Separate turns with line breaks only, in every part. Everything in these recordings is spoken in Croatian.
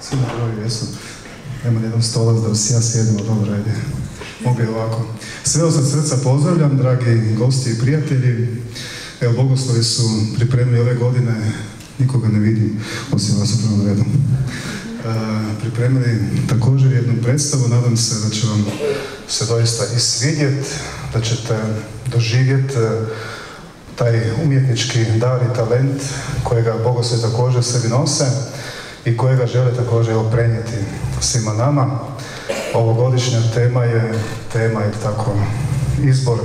Svi na broju jesu. Nema nijedan stolac da si ja sjedimo, dobro, ajde. Mogu je ovako. Sve od srca pozdravljam, dragi gosti i prijatelji. Evo, Bogoslovi su pripremili ove godine, nikoga ne vidim, osim vas u prvom redu. Pripremili također jednu predstavu, nadam se da će vam se doista i svidjeti, da ćete doživjeti taj umjetnički dar i talent kojega Bogoslovi također sebi nose i kojega žele također prenijeti svima nama. Ovogodišnja tema je tako izbor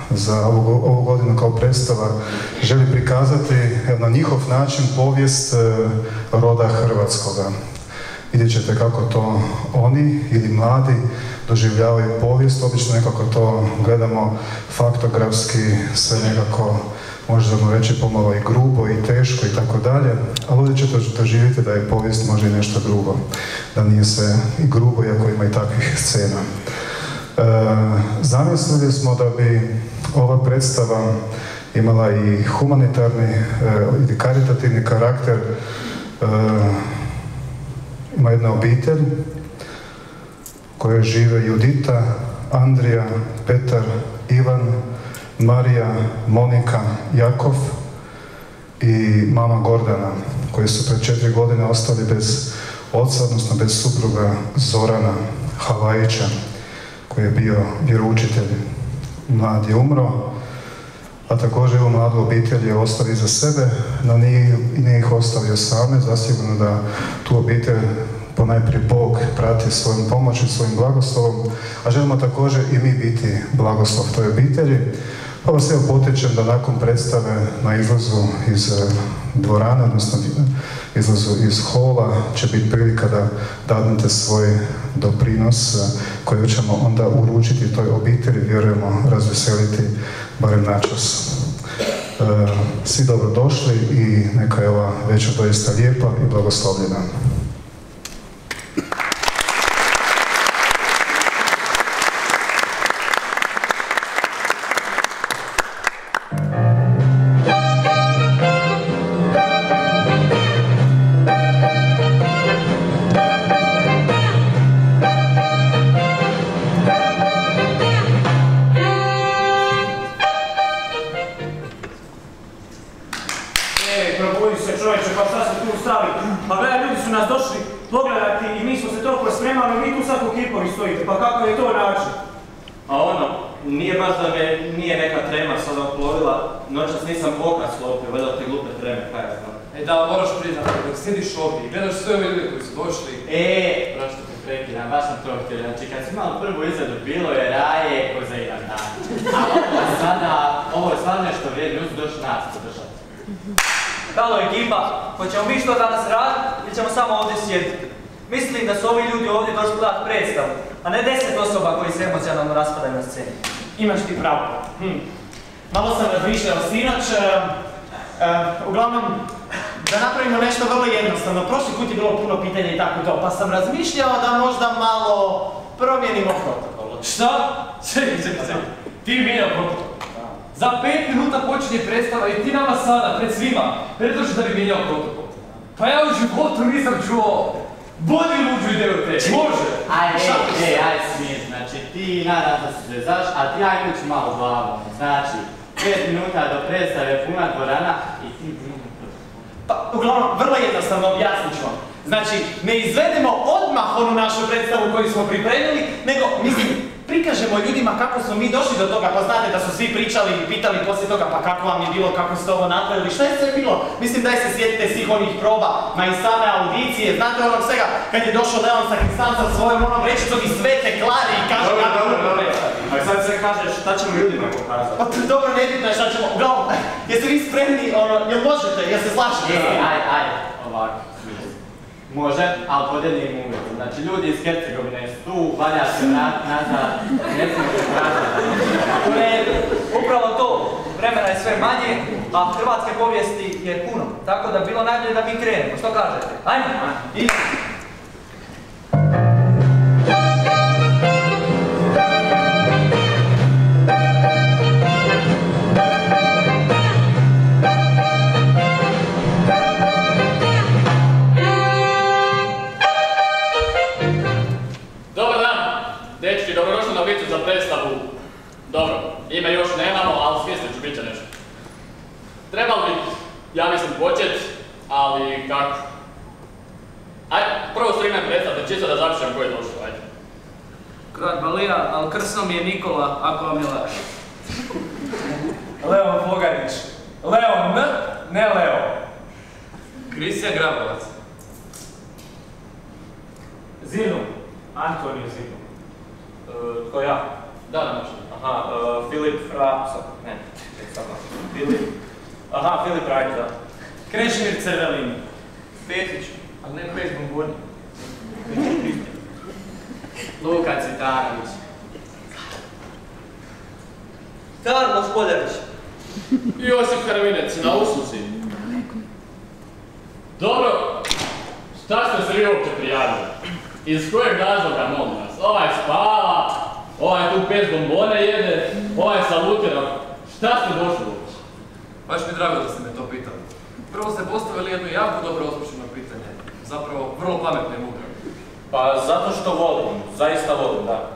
za ovu godinu kao predstava želi prikazati na njihov način povijest roda hrvatskoga. Vidjet ćete kako to oni ili mladi doživljavaju povijest, obično nekako to gledamo faktografski, sve nekako možemo reći pomalo i grubo i teško i tako dalje, ali ovdje ćete doživjeti da je povijest možda i nešto drugo, da nije sve i grubo, iako ima i takvih scena. Zamislili smo da bi ova predstava imala i humanitarni i karitativni karakter. Ima jedna obitelj koja žive Judita, Andrija, Petar, Ivan, Marija, Monika, Jakov i mama Gordana, koji su pred 4 godine ostali bez oca, odnosno bez supruga Zorana Havajića, koji je bio vjeroučitelj. Mlad je umro, a također ovu mladu obitelj je ostavio iza sebe, no nije ih ostavio same, zasigurno da tu obitelj ponajprije Bog prati svojom pomoći, svojim blagoslovom, a želimo također i mi biti blagoslov toj obitelji. Pa vas evo potičem da nakon predstave na izlazu iz dvorane, odnosno izlazu iz hola, će biti prilika da dadnete svoj doprinos koji ćemo onda uručiti toj obitelji, vjerujemo razveseliti barem načas. Svi dobrodošli i neka je ova večer doista lijepa i blagoslovljena.
Halo ekipa, hoćemo mi što danas raditi ili ćemo samo ovdje sjediti? Mislim da su ovi ljudi ovdje došli gledati predstavu, a ne 10 osoba koji se emocionalno raspadaju na sceni.
Imaš ti pravo. Malo sam razmišljao sinoć, uglavnom da napravimo nešto vrlo jednostavno. Prošli put je bilo puno pitanja i tako to, pa sam razmišljao da možda malo promijenimo protokol.
Šta? Čekaj. Ti mijenjao protokol. Za 5 minuta počinje predstava i ti nama sada, pred svima, predloži da bi mijenjao protokol. Pa ja u životu nisam čuo bolju i luđu ideju od tebi. Može!
Ajde smiješ, znači ti nadam da se zezaš, a ti ajde ući malo glavom. Znači, 5 minuta do predstave puna dvorana i ti mijenjao protokol.
Pa, uglavnom, vrlo jednostavno objasnit ću vam. Znači, ne izvedemo odmah onu našu predstavu koju smo pripremili, nego, prikažemo ljudima kako smo mi došli do toga, pa znate da su svi pričali i pitali poslije toga pa kako vam je bilo, kako ste ovo napravili, šta je sve bilo? Mislim daj se sjetite svih onih proba, ma i same audicije, znate onog svega, kad je došao Leon sa Kristan sa svojom onom rečicom i sve te klari i kaže kako
dobro. A sad se kažeš šta ćemo ljudima pokazati?
Pa dobro, ne bitno je šta ćemo, uglavnom, jeste vi spremni, jel možete, jel se slažete?
Ajde, ovako. Može, ali pod jednim uvjetom. Znači, ljudi iz Hercegovine su tu, valja se nazad, ne smijete nazad.
U redu, upravo to, vremena je sve manje, a hrvatske povijesti je puno. Tako da bilo najbolje da mi krenemo. Što kažete? Ajmo!
se nešto. Trebalo bi, ja mislim, počet, ali kako? Ajde, prvo strime predstavite, čisto da zapišem ko je došao, ajde.
Krat Balija, ali krsno mi je Nikola, ako vam je lakše.
Leon Fogarić. Leon N, ne Leo.
Kristija Grabovac.
Zinu. Antonio Zinu.
Tko ja?
Da, može.
Aha, Filip Filip Rajć, da.
Krešimir Cervelini.
Petić, ali ne bez bomboni.
Luka Citanović.
Karlo Špoljarić.
Josip Haravinec, na usluzi. Dobro, šta ste se vi uopće prijavili? Iz kojeg razloga, molim vas? Ovaj spava, ovaj tu pes bombone jede, ovaj salutira. Šta ste došli uopće?
Baš mi je drago da ste me to pitali. Prvo ste postavili jedno jako dobro osmišljeno pitanje. Zapravo, vrlo pametno i mudro.
Pa zato što volim, zaista volim, da.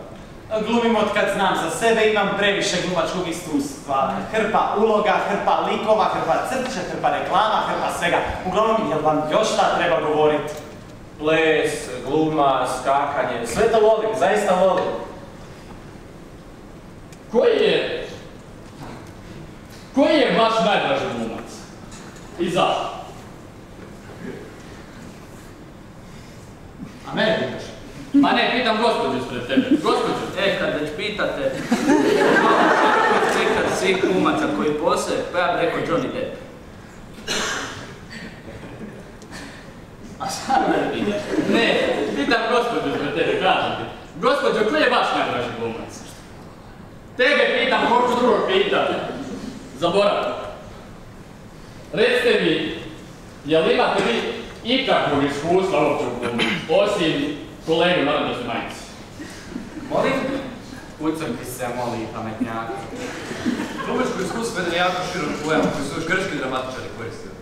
Glumim od kad znam za sebe, imam previše glumačkog iskustva. Hrpa uloga, hrpa likova, hrpa crtića, hrpa reklama, hrpa svega. Uglavnom, jel vam još šta treba govoriti?
Ples, gluma, skakanje, sve to volim, zaista volim.
Koji je vaš najdraži glumac? I zašto?
A mene pitaš?
Ma ne, pitam gospođu ispred tebe. Gospođu.
Kad već pitate, nekad svih glumaca koji postoje, pa ja bih rekao Johnny Depp.
A šta me pitaš?
Ne, pitam gospođu ispred tebe, kažem ti. Gospođo, koji je vaš najdraži glumac? Tebe pitam, hoću drugog pitati. Zaboravim. Recite mi, jel imate vi ikakvog iskustva uopće u glumu, osim kolegu Narodnoj majici?
Molim?
Ucrpi se, moli pametnjaka.
Glumačko iskustvo je jako širok pojam koji su još grčki dramatičari koristili.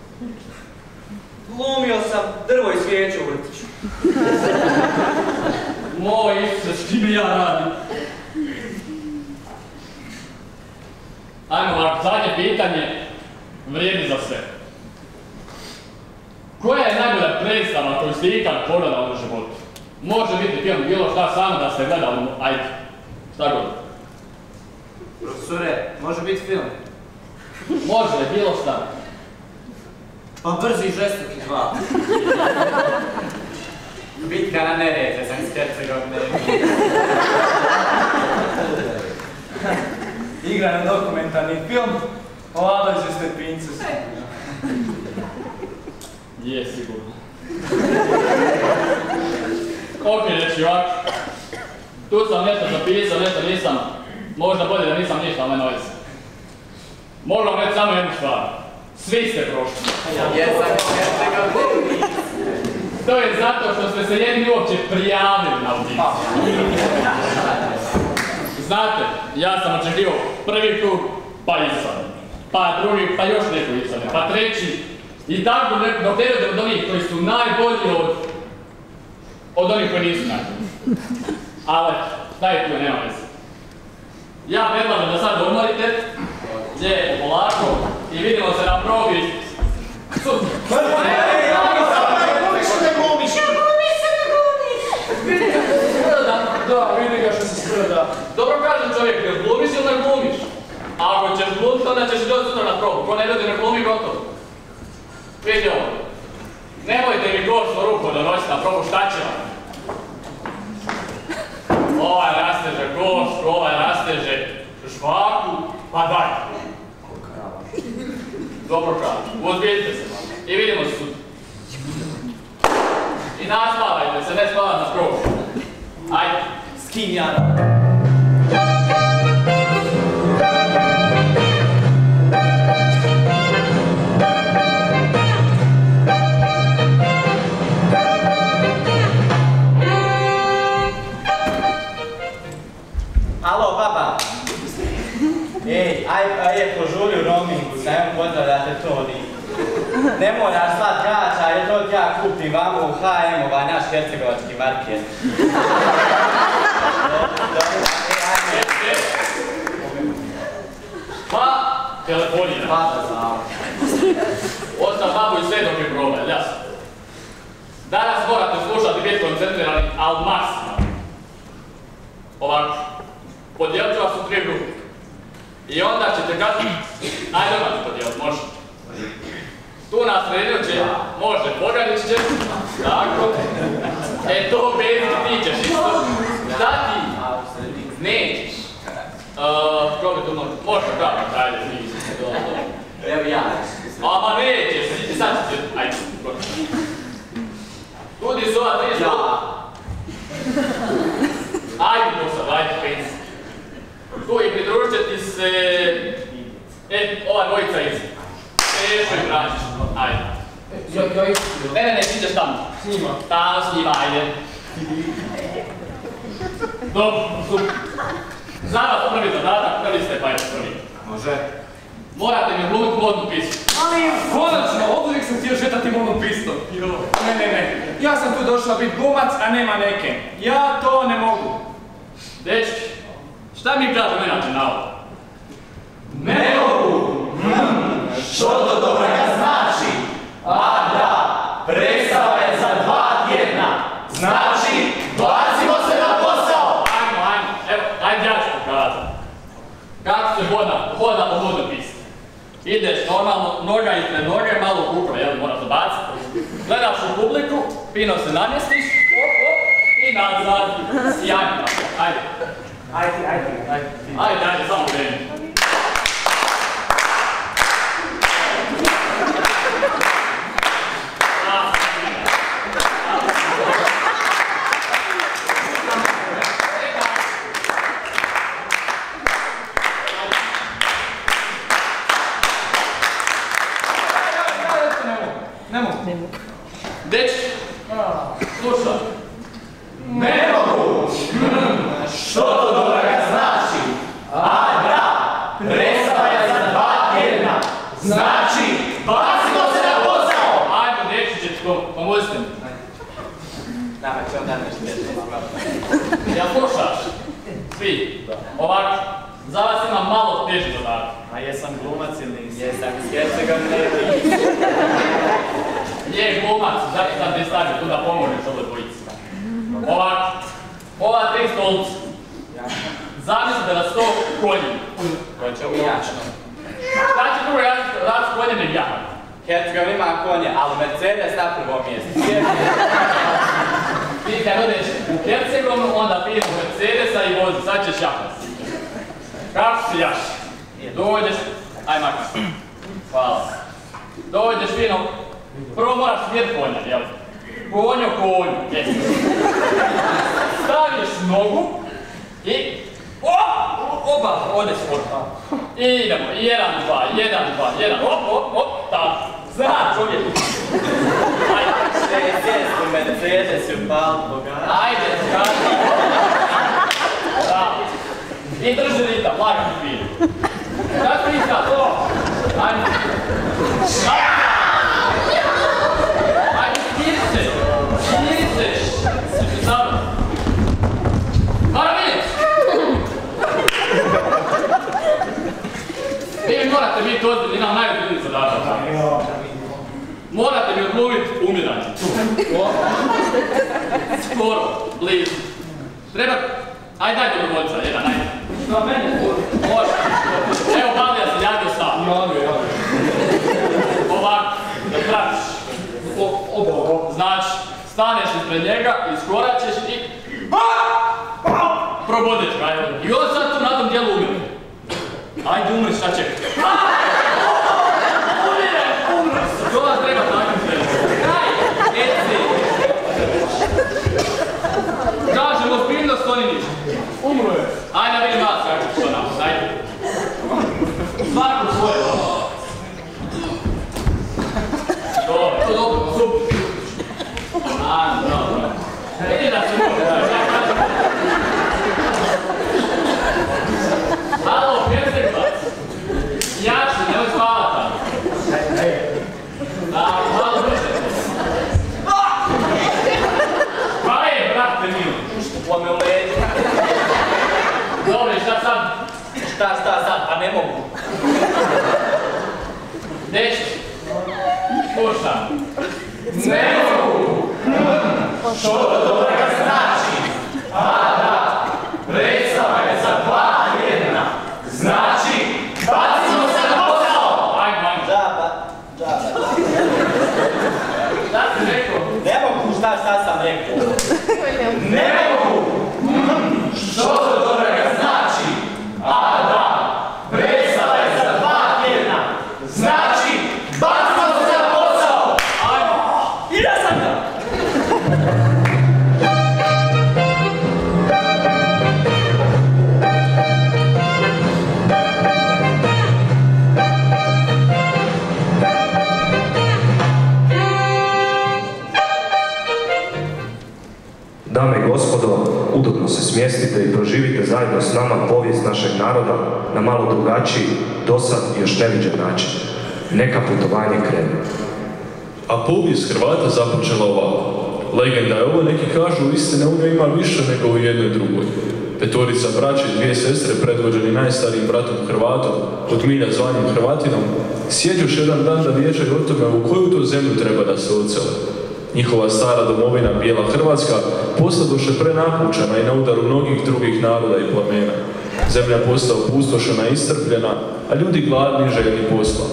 Glumio sam drvo i svijeću u vrtiću.
Moj Isuse, s čime ja radim? Ajmo ovako, zadnje pitanje vrijedi za sve. Koja je najbolja predstava koju ste ikad pogledali u životu? Može biti film, bilo šta, samo da ste gledali, ajde, šta god.
Profesore, može biti film?
Može, bilo šta.
Pa Brzi i žestoki 2.
Bitka na Neretve, sam iz Hercegovine.
Igran dokumentarni film o Alojziju Stepincu.
Je, sigurno. Ok, reći ovako. Tu sam nešto zapisao, nešto nisam. Možda bolje da nisam ništa, ali nema veze. Mogu vam reći samo jednu stvar. Svi ste prošli.
Jesam iz Hercegovine.
To je zato što ste se jedni uopće prijavili na audiciju. Znate, ja sam očekivao prvi krug, pa ispadne. Pa drugi, pa još neko ispadne, pa treći. I tako dok ne dođe od onih koji su najbolji od onih koji nisu najbolji. Ali, taj tu nema veze. Ja predlažem da sad odmorite, lijepo, polako i vidimo se na probi. Sutra!
Da, vidi ga što se sprda.
Dobro kažem čovjek, jel glumiš ili ne glumiš? Ako ćeš glumiti, onda ćeš doći sutra na probu. Ko ne dođe na glumi, gotovo. Vidi ovo. Nemojte mi gorsku ruku donositi na probu, šta će vam? Ovaj rasteže gorsku, ovaj rasteže žvaku, pa daj. Dobro kažem, uzbijedite se malo. I vidimo se sutra. I naspavajte se, ne spavati na probu. Ajde.
S kim ja radim?
Alo, baba. Ej, aj požuri u roamingu, sam potreba da te to odi. Ne moraš slat gača, jer to ti ja kupim vamo u H&M, ovaj naš hercegovački market.
Pa, telefonira.
Baba znao.
Ostav babu i sve dok je problem, jasno. Danas morate slušati i biti koncentrirani, ali maksimalno. Ovako, podijelit ću vas u 3 grupe. I onda ćete kazati, ajde odmah ću podijelit, može. Tu na sredinu će, može, Bogarić će, tako. E to Bezi, ti ćeš isto. Šta ti? Nećeš. Ko bi tu može? Možda kako, ajde, ti.
Evo ja.
Ama nećeš, sad ćeš, ajde. Tudi su ova 3 sloba. Ajde to sad, ajde, pensi. Tu i pridružit će ti se... ova dvojica iz. Pešo i Brančić, ajde. Ne, ti ćeš tamo.
S njima.
Tamo s njima, ajde. Dobro, super. Znam vas prvi zadatak, prvi ste pa je prvi.
Može.
Morate mi glumiti modnu pistu.
Ali, konačno, oduvijek sam htio šetati modnom pistom. Ne. Ja sam tu došao biti glumac, a nema neke. Ja to ne mogu.
Dečki, šta mi kažemo inače na ovo?
Ne mogu! Što to dobroga znači? A da, predstava je za 2 tjedna. Znači, bacimo se na posao!
Ajmo, evo, ajde ja ću pokazati. Kako se hoda po modnoj pisti. Ideš normalno, noga ispred noge, malo kukove, jel, moraš dobaciti. Gledaš u publiku, fino se namjestiš, i nazad, sjajno. Ajde. Ajde, samo kreni.
Ne mogu.
Dečki, slušaj.
Ne mogu! Što to dobroga znači? A da, predstava je za 2 tjedna. Znači, bacimo se na posao!
Ajmo, dečkićečko, pomozite mi.
Nama će onda nešto
Jel slušaš? Svi. Ovako, za vas imam malo teži zadatak.
A jesam glumac ili nisam? Jesam, s ga ne
Je glumac, zato sam te stavio tu da pomožeš ovoj dvojici. Ovako, ova 3 stolca. Zamislite da su to konji.
Ko će ujačno?
Šta će drugo raditi s konjem nego ja?
Hercegovina ima konje, ali Mercedes na prvom mjestu.
Ti kad odeš u Hercegovinu, onda piješ Mercedesa i vozi, sad ćeš jakas. Kako si jaš? Dođeš, aj makar. Hvala. Dođeš fino, prvo moraš vidjeti konja, jel? Konju, jesi. Staviš nogu i... Opa, ode sport. I idemo, 1, 2, 1, tako. Zna čovjek. Ajde.
600 Mercedes je pal boga.
Ajde, skadi. Da. I drži ritam, lagano fino. Kako ritam, to? Ajde. Ajde, smiri se. Dobro. Maravilec! Vi morate biti ozbiljni, imam najozbiljniji zadatak. Morate mi odglumiti umiranje. Skoro, blizu. Treba... Ajde, daj dobrovoljca, jedan, ajde.
Na mene,
Može. Evo, Balija se javio sam. Ovako, da pratiš. Znači, staneš ispred njega, iskoračeš i... Probodeš ga, ajde. I on sad tu na tom dijelu umire. Ajde, umri, šta čekaj. Umre! To vas treba tako sve. Kraj! Eci! Kažem, ozbiljnost, oni ništa. Umro je. Ajde, da vidim vas kako što nam, ajde. Svaku svoje. Dobro, super. Dobro. Vidi da se može, Halo, Hercegvac. Jači, nemoj spavati tamo. Da, malo brže. Pa je, brate milo.
Pome u leđa.
Dobro, šta sad?
Šta sad? Pa ne mogu.
Dečki, slušam. Ne mogu.
Što to toga znači? A da, predstava je za 2 tjedna. Znači, bacimo se na posao!
Ajmo.
Džaba.
Šta si rekao?
Ne mogu, šta sam rekao?
Ne mogu! Što to toga znači? A da, predstava je za 2 tjedna. Znači, bacimo se na posao!
I ja sam ga!
Dame i gospodo, udobno se smjestite i proživite zajedno s nama povijest našeg naroda na malo drugačiji, dosad još neviđen način. Neka putovanje krene.
A povijest Hrvata započela ovako. Legenda je ovo, neki kažu, istine u njoj ima više nego u jednoj drugoj. Petorica braće i 2 sestre, predvođeni najstarijim bratom Hrvatom, od milja zvanjem Hrvatinom, sjeđuš jedan dan da vijećaju o tome u koju to zemlju treba da se odsele. Njihova stara domovina, bijela Hrvatska, postadoše prenapučena i na udaru mnogih drugih naroda i plemena. Zemlja postala opustošena i istrpljena, a ljudi gladni i željni posla.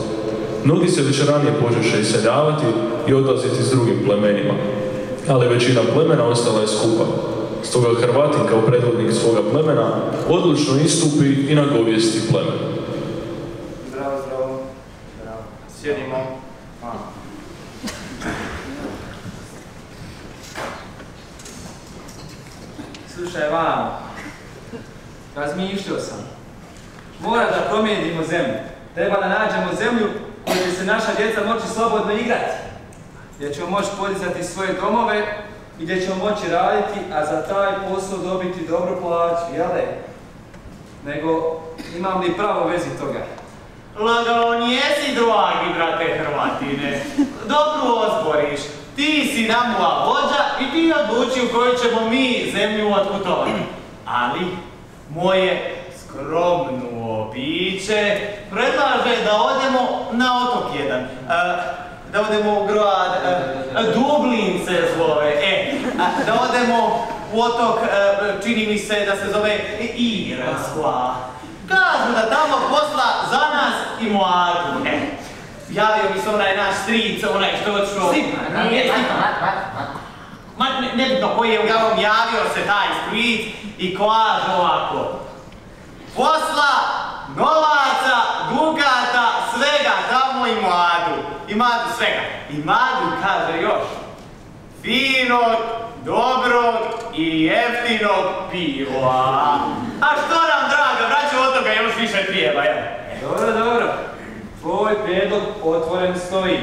Mnogi se već ranije počeše iseljavati i odlaziti s drugim plemenima, ali većina plemena ostala je skupa. Stoga Hrvatin kao predvodnik svoga plemena odlučno istupi i nagovijesti plemen.
Zdravo. Sjedimo. Slušaj, vamo. Razmišljao sam. Mora da promijenimo zemlju. Treba da nađemo zemlju koju će se naša djeca moći slobodno igrati. Gdje ćemo moći podizati svoje domove i gdje ćemo moći raditi, a za taj posao dobiti dobru plaću, jele? Nego, imam li pravo vezi toga?
Lagao nijesi, dragi brate Hrvatine. Dobro ozboriš. Ti si namula vođa i ti odluči u koju ćemo mi zemlju otputovati. Ali, moje skromno biće predlaže da odemo na otok jedan. Da odemo u grad, Dublin se zove, da odemo u otok, čini mi se da se zove Irskla. Kažu da tamo posla za nas i mladu. Javio mi se onaj naš stric, onaj što odšao. Nebitno koji je uglavnom javio se taj stric i kaže ovako. Posla, novaca, dugata, svega, tamo i mladu. I mladu svega. I mladu kaže još. Finog, dobrog i jeftinog piva. A što nam, draga, braćo, od toga još više pijeva, jel?
Dobro. Tvoj prijedlog otvoren stoji.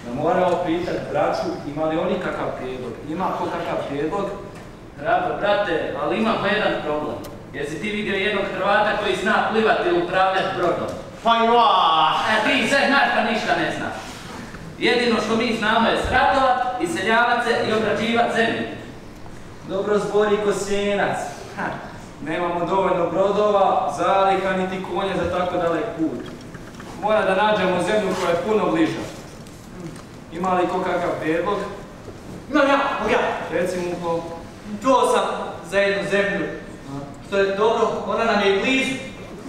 Da moramo pitati braću, ima li oni kakav prijedlog? Ima ko kakav prijedlog?
Brate, ali ima pa jedan problem. Jesi ti vidio jednog Hrvata koji zna plivati ili upravljati brodom?
Pa ja!
Ti sve znaš pa ništa ne znaš. Jedino što mi znamo je sratovat, iseljavat se i obrađivat zemlju.
Dobro zbori ko sjenac. Nemamo dovoljno brodova, zaliha niti konja za tako dalek put. Mora da nađemo zemlju koja je puno bliža. Ima li ko kakav prijedlog?
Imam ja.
Recimo ko?
Čuo sam za jednu zemlju. Što je dobro, ona nam je blizu.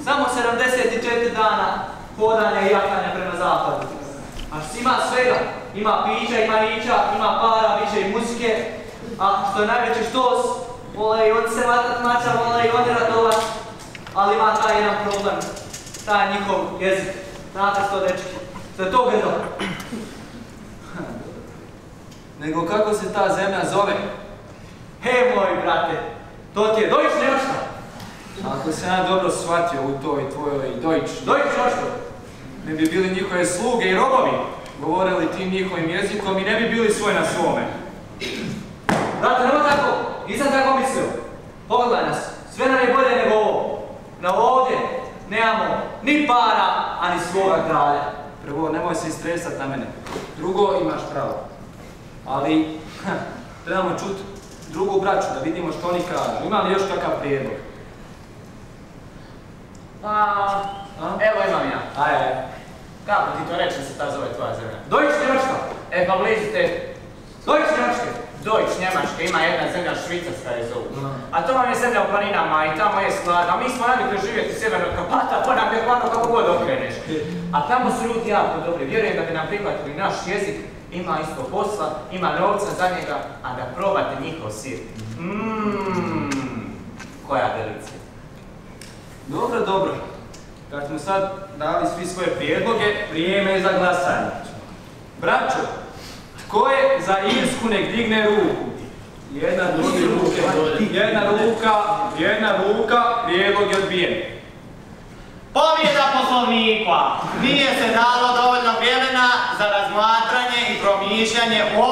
Samo 74 dana hodanja i jahanja prema zapadu. A što ima svega, ima pića, ima ića, ima para, biće i muzike. A što je najveći štos, vole i oni se vatat mača, vole i oni ratovat. Ali ima taj jedan problem, taj njihov jezik. Znate što, dečki? Što je to grdo?
Nego kako se ta zemlja zove?
He, moj brate, to ti je Deutsch, nema šta?
Ako se ja dobro shvatio u toj tvojoj Deutsch,
Zašto?
ne bi bili njihove sluge i robovi, govorili tim njihovim jezikom i ne bi bili svoj na svome.
Brate, nema tako, nisam tako mislio. Pogledaj nas, sve nam je bolje nego ovo. Na ovdje nemamo ni para, ani svoga kralja.
Prvo, nemoj se istresat na mene. Drugo, imaš pravo. Ali, trebamo čuti drugu braću, da vidimo što oni kažu. Ima li još kakav prijedlog?
Evo imam ja.
Ajde.
Kako ti to reći da se ta zove tvoja zemlja?
Deutsch Njemačka.
E pa blizu te.
Deutsch Njemačke.
Deutsch Njemačka, ima jedna zemlja Švicarska je zovu. A to vam je zemlja u planinama i tamo je sklad, a mi smo navikli živjeti sjevernog Karpata, pa nam je hladno kako god okreneš. A tamo su ljudi jako dobri, vjerujem da bi nam prihvatili naš jezik, ima isto posla, ima novca za njega, a da probate njihov sir. Koja delicija.
Dobro, dobro. Kad smo sad dali svi svoje prijedloge, vrijeme je za glasanje. Braćo, tko je za Irsku nek digne ruku? Jedna ruka, prijedlog je odbijen.
Pobjeda poslovnika! Nije se dalo dovoljno vremena za razmatranje i promišljanje o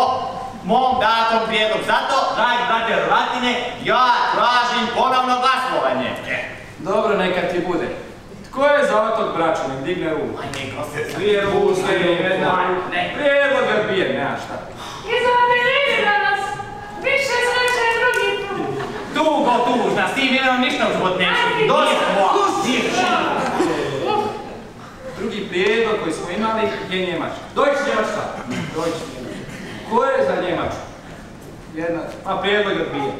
mom datom prijedlogu. Zato, dragi brate Hrvatine, ja tražim ponovno glasovanje.
Dobro, neka ti bude. Tko je za otok braćo, nek digne ruku? Dvije ruke, jedna ruka. Prijedlog je odbijen, nema šta.
Izabirili nas! Više sreće je drugi put!
Tugo, tužna, s tim jednom ništa u život neću. Dosta!
Drugi prijedlog koji smo imali je Njemačka.
Deutsch Njemačka.
Deutsch Njemačka. Ko je za Njemačku? A prijedlog je odbijen.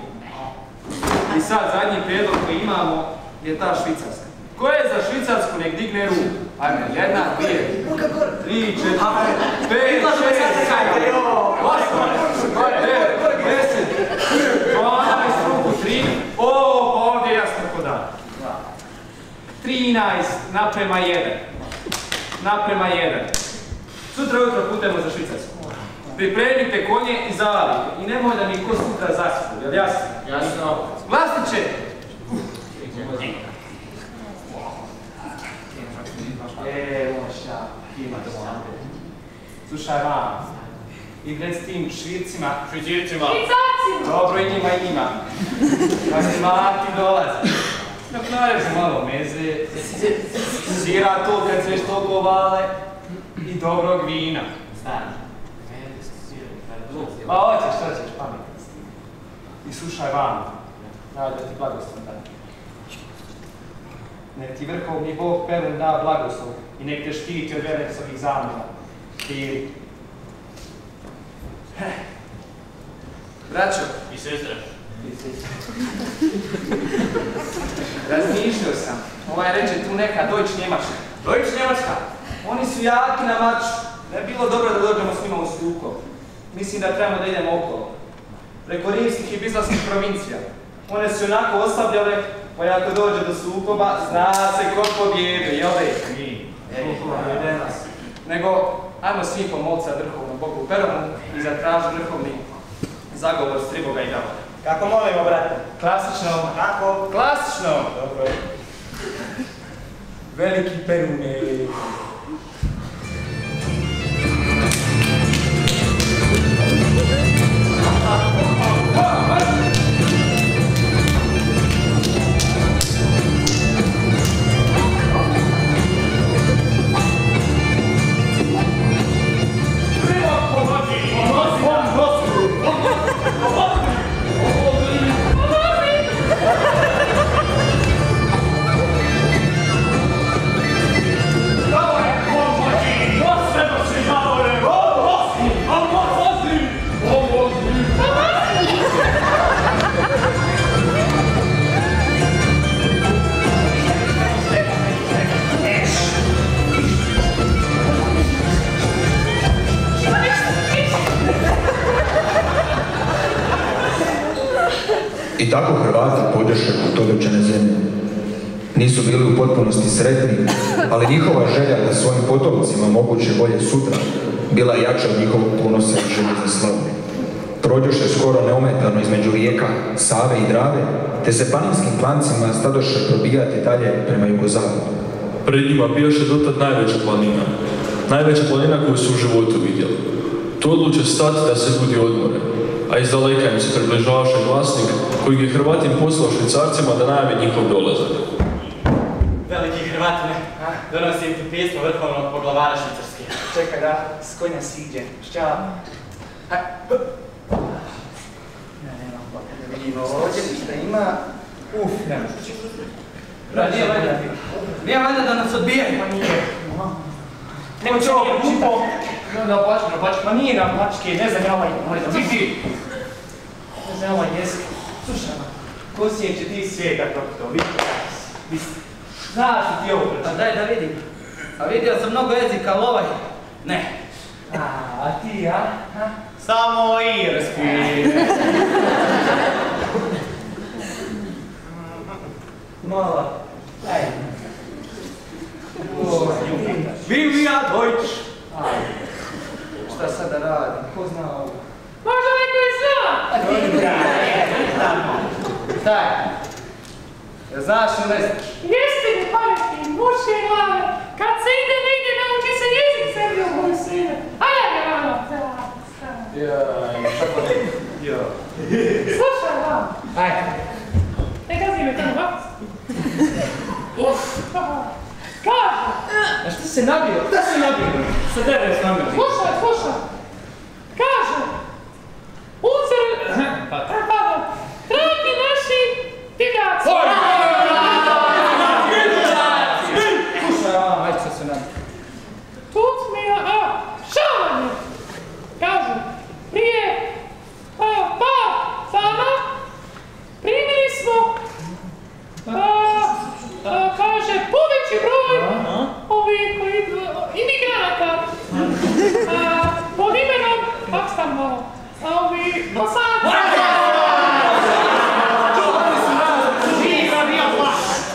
I sad zadnji prijedlog koji imamo je ta Švicarska. Ko je za Švicarsku nek digne ruku? Ajme, jedna, dvije, 3, 4, 5, 6, 7, 8, 9, 10, 12, ruku 3, ovdje jasno ko dan. 13 naprema 1. Sutra ujutro putujemo za Švicarsku. Pripremite konje i zalike i nemoj da mi ko sutra zasipu, jel jasno?
Jasno.
Glasniće! Moša, ima to. Slušaj vam, igre s tim švircima.
Švicarcima!
Dobro, i njima. Mati dolazi. Narežu malo meze, sira to kad se što govale i dobrog vina. Pa hoćeš, pametan s tim. I slušaj vam, da ti blagoslov da. Nek ti vrhovni Bog Perun da blagoslov i nek te štiti od velikih zamjena. Ti. Braćo.
I sestre.
Razmišljao sam. Ovaj reče tu neka Deutsch Njemačka.
Deutsch Njemačka.
Oni su jaki na maču. Ne bi bilo dobro da dođemo s njima u sukob. Mislim da trebamo da idemo okolo. Preko rimskih i bizanskih provincija. One su onako oslabljale, pa ako dođe do sukoba, zna se ko pobjede, jel da mi? Nego, ajmo svi pomoći sa vrhovnom Bogu Perunu i zatraži vrhovni zagovor Striboga i Davoda.
Kako molimo, brate?
Klasično.
Kako?
Klasično.
Dobro.
Veliki Perune.
I tako Hrvati podrže potoljučene zemlje. Nisu bili u potpunosti sretni, ali njihova želja da svojim potomcima moguće bolje sutra bila jača od njihovog ponosa i želje za slavu. Prođoše skoro neometano između rijeka Save i Drave, te se planinskim klancima stadoše probijati dalje prema jugozapadu.
Pred njima bijaše dotad najveća planina koju su u životu vidjeli. Tu odluče stati da se ljudi odmore, a iz daleka im se približavaše glasnik kojeg je Hrvatin poslao Švicarcima da najavi njihov dolazak.
Veliki Hrvatine, donosim ti pismo vrhovnog poglavara Švicarske.
Čekaj da s konja siđem. Šća. Ovdje ništa ima. Ne može.
Nije valjda da nas odbijaju.
Pa nije.
Nego će ovo pročitati.
Napačke.
Ma nije napačke, ne znam ja ovaj, vidi. Ne znam ovaj jezik. Slušaj, ko sjeće ti svijeta kako to, vidi. Znaš li ti ovo pročitati?
A daj da vidim. A vidio sam mnogo jezika, ali ovaj ne.
A ti, a? Samo irski.
Mala.
Daj.
Will wir Deutsch?
Šta sada radim? Ko zna ovo?
Možda neko i zna.
A ti Daj. Znaš ili ne znaš?
Jeste mi pametni, muške glave. Kad se ide negdje, nauči se jezik sebi u moju sine. A ja ga rano. Slušaj, vam.
Ajde.
Neka zi me tamo, va? Kaže.
A što se nabio? Da se nabio? Sa tebe s nabio.
Slušaj. Kaže. Dragi naši divljaci.
Slušaj, ajde sad se nabio.
Tut mi je, šalanje. Kažu, prije par dana primili smo, kaže, poveći broj ovih imigranata pod imenom, kako sam malo, Bosanci.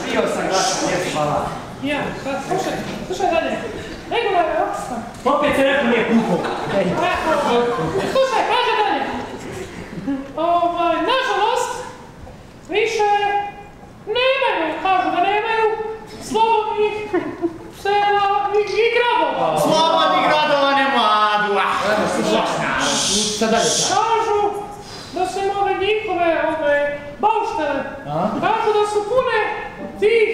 Bio sam glasan, jesi hvala.
Ja, slušaj dalje. Regular je Oxfam.
Opet se neko nije pukao.
Slušaj, kaže dalje. Nažalost, više nemaju, kažu da nemaju slobodnih sela i gradova.
Slobodnih gradova nema adu. Šta dalje?
Kažu da se ove njihove bauštele, kažu da su pune tih,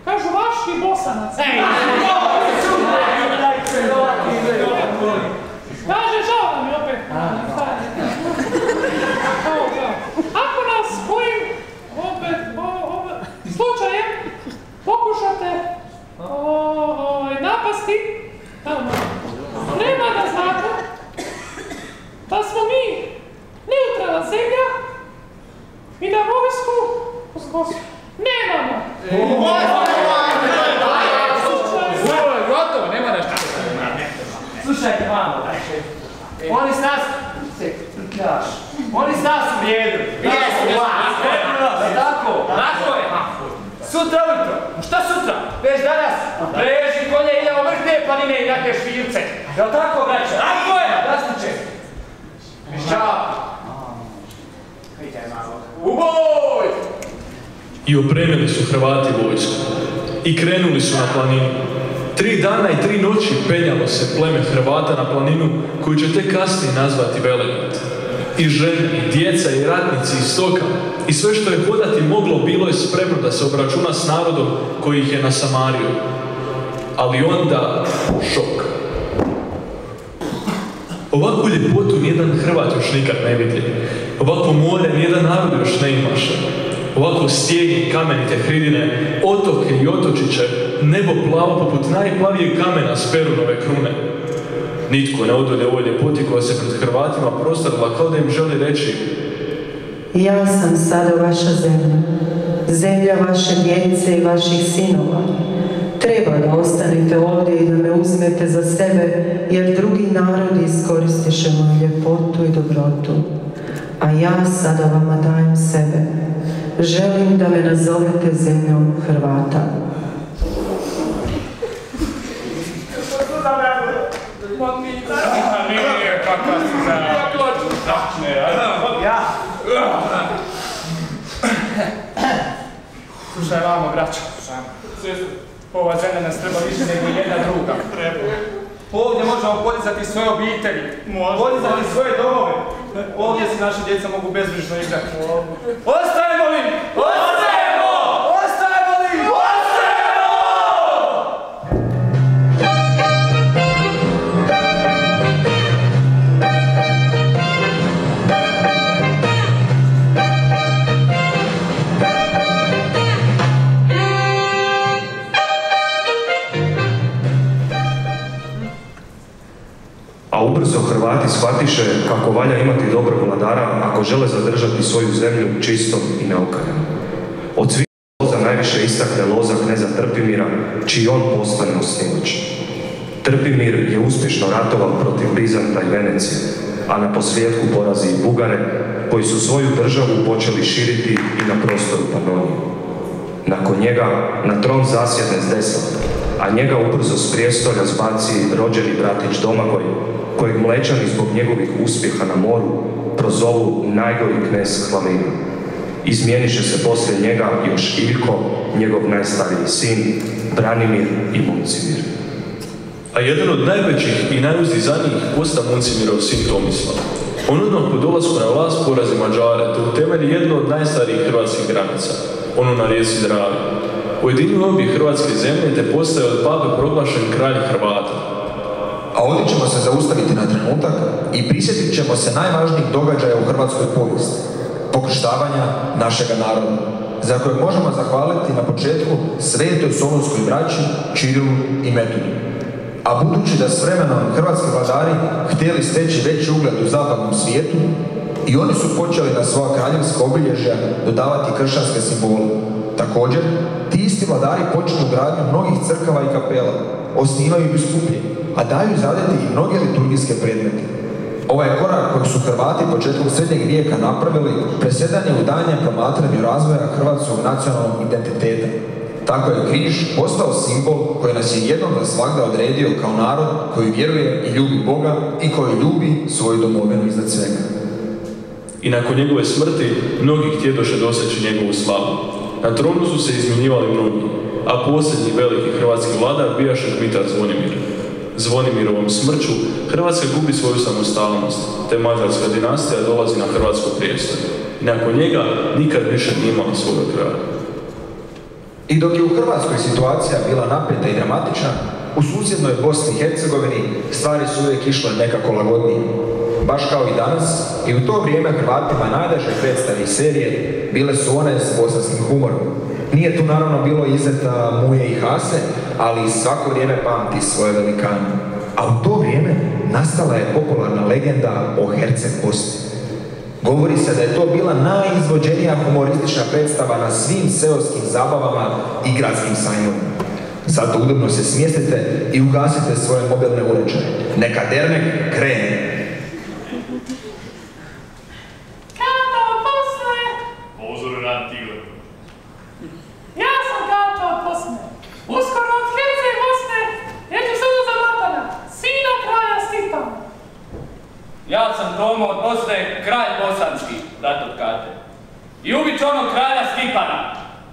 kažu vaških Bosanaca. Kaže, žao nam je opet. Ako nas kojim slučajem pokušate napasti, treba da znate da smo mi neutralna zemlja i da vojsku nemamo.
Gotovo, nema nešto. Slušajte, mamo, oni s nas, oni s nas vrijedili. Tako je. Sutra ujutro. Šta sutra? Već danas. Preži konje, idemo vrte planine i nake šviljce. Jel' tako, braća? Tako je! Rastiće. Mišćapi. Vidite malo. U boj!
I opremili su Hrvati vojsku. I krenuli su na planinu. 3 dana i 3 noći penjalo se pleme Hrvata na planinu, koju će tek kasnije nazvati Velegrad. I žene, i djeca, i ratnici, i stoka, i sve što je hodati moglo, bilo je spremno da se obračuna s narodom koji ih je nasamario. Ali onda, šok. Ovakvu ljepotu nijedan Hrvat još nikad ne vidi. Ovakvo more nijedan narod još ne imaše. Ovako stijegi, kamenite hridine, otoke i otočiće, nebo plavo poput najplavijeg kamena s Perunove krune. Nitko ne odolje ovoj ljepoti koja se pred Hrvatima prostorila kao da im želi reći:
ja sam sada vaša zemlja, zemlja vaše djece i vaših sinova. Treba da ostanete ovdje i da me uzmete za sebe, jer drugi narodi iskoristiše moju ljepotu i dobrotu. A ja sada vama dajem sebe. Želim da me nazovete zemljom Hrvata.
Slušaj, vamo, braćo. Ova zemlja nas treba više nego jedna druga. Ovdje možemo podizati svoje obitelji, podizati svoje domove. Ovdje se naše djeca mogu bezbrižno igrati. Ostajemo li? Ostajemo! Ostajemo li? Ostajemo!
a ubrzo Hrvati shvatiše kako valja imati dobrog vladara ako žele zadržati svoju zemlju čistom i neokaljanom. Od svih loza najviše istakne loza kneza Trpimira, čiji on postane osnivač. Trpimir je uspješno ratovao protiv Bizanta i Venecije, a na posljedku porazi i Bugare, koji su svoju državu počeli širiti i na prostoru Panonije. Nakon njega na tron zasjedne Zdeslav, a njega ubrzo s prijestolja zbaci rođeni bratić Domagoj, kojeg Mlečani zbog njegovih uspjeha na moru prozovu najgori knez Hlavina. Izmijeniše se poslije njega još Iljko, njegov najstariji sin, Branimir i Muncimir.
A jedan od najvećih i najuzdizanijih posta Muncimirov sin Tomislav. On odmah po dolasku na vlast porazi Mađare, te utemelji jednu od najstarijih hrvatskih granica, onu na rijeci Dravi. Ujedinjuje obje hrvatske zemlje te postaje od pape proglašen kralj Hrvata.
A ovdje ćemo se zaustaviti na trenutak i prisjetit ćemo se najvažnijih događaja u hrvatskoj povijesti, pokrštavanja našega naroda, za koje možemo zahvaliti na početku Svetoj Solunskoj braći Čirilu i Metodu. A budući da s vremenom hrvatski vladari htjeli steći veći ugled u zapadnom svijetu, i oni su počeli na svoja kraljevska obilježja dodavati kršćanske simbole. Također, ti isti vladari počinju gradnju mnogih crkava i kapela, osnivaju biskuplje, a daju zadeti i mnoge liturgijske predmete. Ovaj korak koji su Hrvati početkom srednjeg vijeka napravili presedan je u daljnjem promatranju razvoja hrvatskog nacionalnog identiteta. Tako je križ postao simbol koji nas je jednom za svagda odredio kao narod koji vjeruje i ljubi Boga i koji ljubi svoju domovinu iznad svega.
I nakon njegove smrti, mnogi htjedoše doseći njegovu slavu. Na tronu su se izmjenjivali mnogi, a posljednji veliki hrvatski vladar bijaše Dmitar Zvonimir. Zvonimirovom smrću Hrvatska gubi svoju samostalnost, te mađarska dinastija dolazi na hrvatsko prijestolje. I nakon njega nikad više nije imala svoga kraja.
I dok je u Hrvatskoj situacija bila napeta i dramatična, u susjednoj Bosni i Hercegovini stvari su uvijek išle nekako lagodnije. Baš kao i danas, i u to vrijeme Hrvatima najdraže predstave i serije bile su one s bosanskim humorom. Nije tu naravno bilo izeta Muje i Hase, ali svako vrijeme pamti svoje velikane. A u to vrijeme nastala je popularna legenda o Herceg Bosni. Govori se da je to bila najizvođenija humoristična predstava na svim seoskim zabavama i gradskim sajmovima. Zato udobno se smjestite i ugasite svoje mobilne uređaje. Neka dernek krene.
Kato od Bosne!
Pozor na Tigor.
Ja sam Kato od Bosne. Uskoro od Herceg Bosne, neću samo za Matana, sina kralja Stipana.
Ja sam Tomo od Bosne, kralj bosanski, brat od Kate. I ubit ću onog kralja Stipana.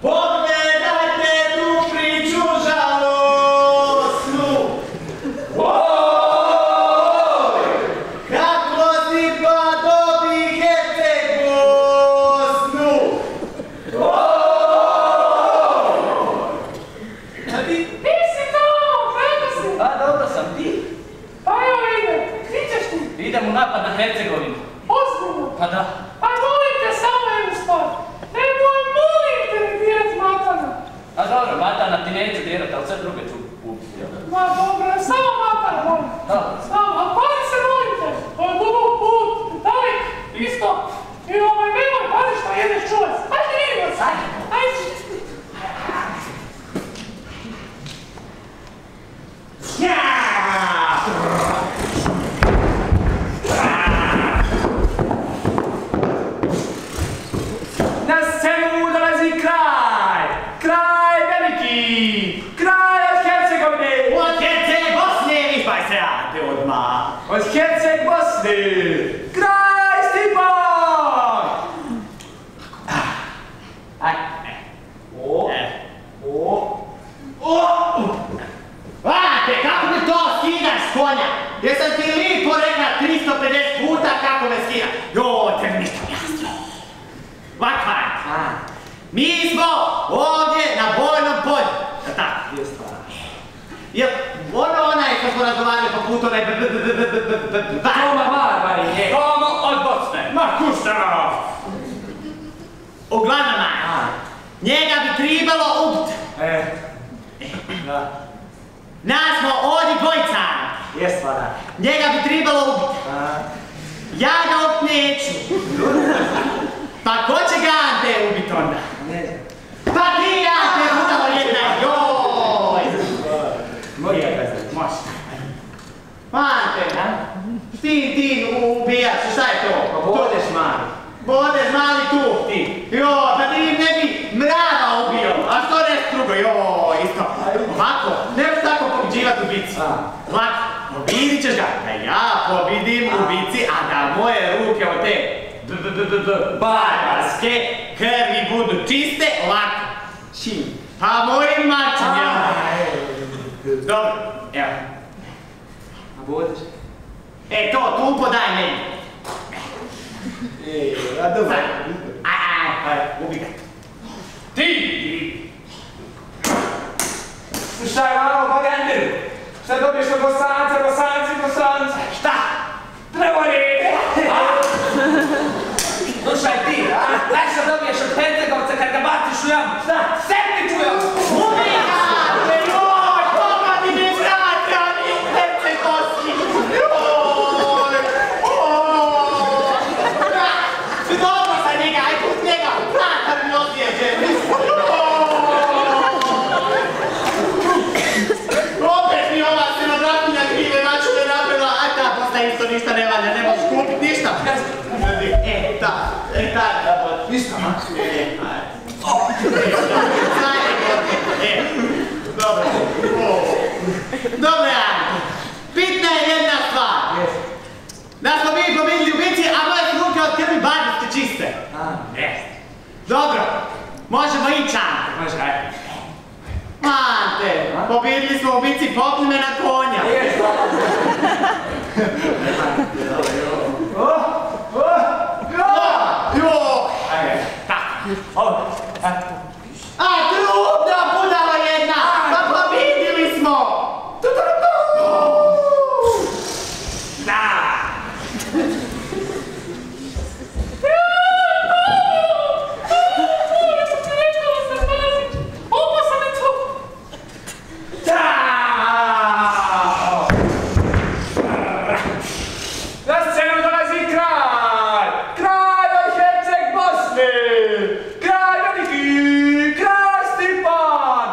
Pogledajte tu priču žalosnu. Oj, kako Stipa dobi Herceg Bosnu.
A ti si to, kako si?
A dobro sam, ti?
Pa evo ide, ti ćeš ti.
Idem u napad na Hercegovinu.
Ozbiljno.
Pa da.
Pa molim te samo jednu stvar. Nemoj, molim te, dirat Matana.
A dobro, Matana ti neću dirati, ali sve druge ću ubiti.
Ma dobro, samo Matana, molim.
Dobro.
Samo, a pazi se, molim te. To je dubok put, dalek, isto. I nemoj, pazi što jedeš čuvac. Ajde, vidimo se. Ajde.
Na scenu dolazi kraj! Kraj veliki! Kraj od Hercegovine!
Od Herceg Bosne, vispaj se jate odmah.
Od Herceg Bosne! Kraj Stipan!
Vate, kako mi to skidaš s konja? Jesam ti lipo rekla 350 puta kako me skida? Joj, te mi ništa jasno. Vakaj, mi smo ovdje na bojnom polju. Da tako? Jel, onaj kad smo razgovarali po putu, onaj
Toma Barbari je!
Tomo od Bosne.
Ma kuštano!
Uglavnom, njega bi tribalo ubit.
Da.
Nas smo ovdje dvojica
Jes, vada. Njega bi trebalo ubiti. Ja ga opet neću. Pa ko će ga Ante ubiti onda? Pa ti Ante, budalo jedna, joj! Može ga znati, može. Ante, ti ubijaš, šta je to? Pa bodeš mali. Bodeš mali tu, ti. Joj, pa ti ne bi mrava ubio, a što nešto drugo, joj, isto. Ovako, nemaš tako pobiđivati u bici. Ovako, pobidit ćeš ga, da ja pobidim u bici, a da moje ruke od te barbarske krvi budu čiste, ovako. Čim? Pa mojim mačem, jel? Dobro, evo.
A bodeš?
E, to, tu podaj meni.
A dobro.
Aj, ubi ga.
Ti! Slušaj, malo baganderu. Šta dobiješ od Bosanca? Šta? Prevorite! Slušaj ti, daj šta dobiješ od Hercegovca kad ga batiš u jamu? Šta? Septić u jamu!
Ubi ga! Joj, pomadi mi vrati, a mi u Hercegovski! Joj! Dobro sa njega, aj put njega! Vrata mi odjeđe! Opet mi ova scenografija krive načine napravila, a ta posle isto ništa ne valja, ne možeš kupit ništa!
Ništa, ma?
Dobro. Dobro, Ante. Bitna je jedna stvar. Da smo mi pobedili u bici, a moje su ruke od krvi barbarske čiste. Dobro. Možemo ići, Ante.
Može, ajde.
Ante, pobedili smo u bici, popni me na konja. A trudna budala jedna, pa pobedili smo! Da!
Na scenu dolazi kralj! Kralj od Herceg Bosne! Kralj veliki! Kralj Stipan!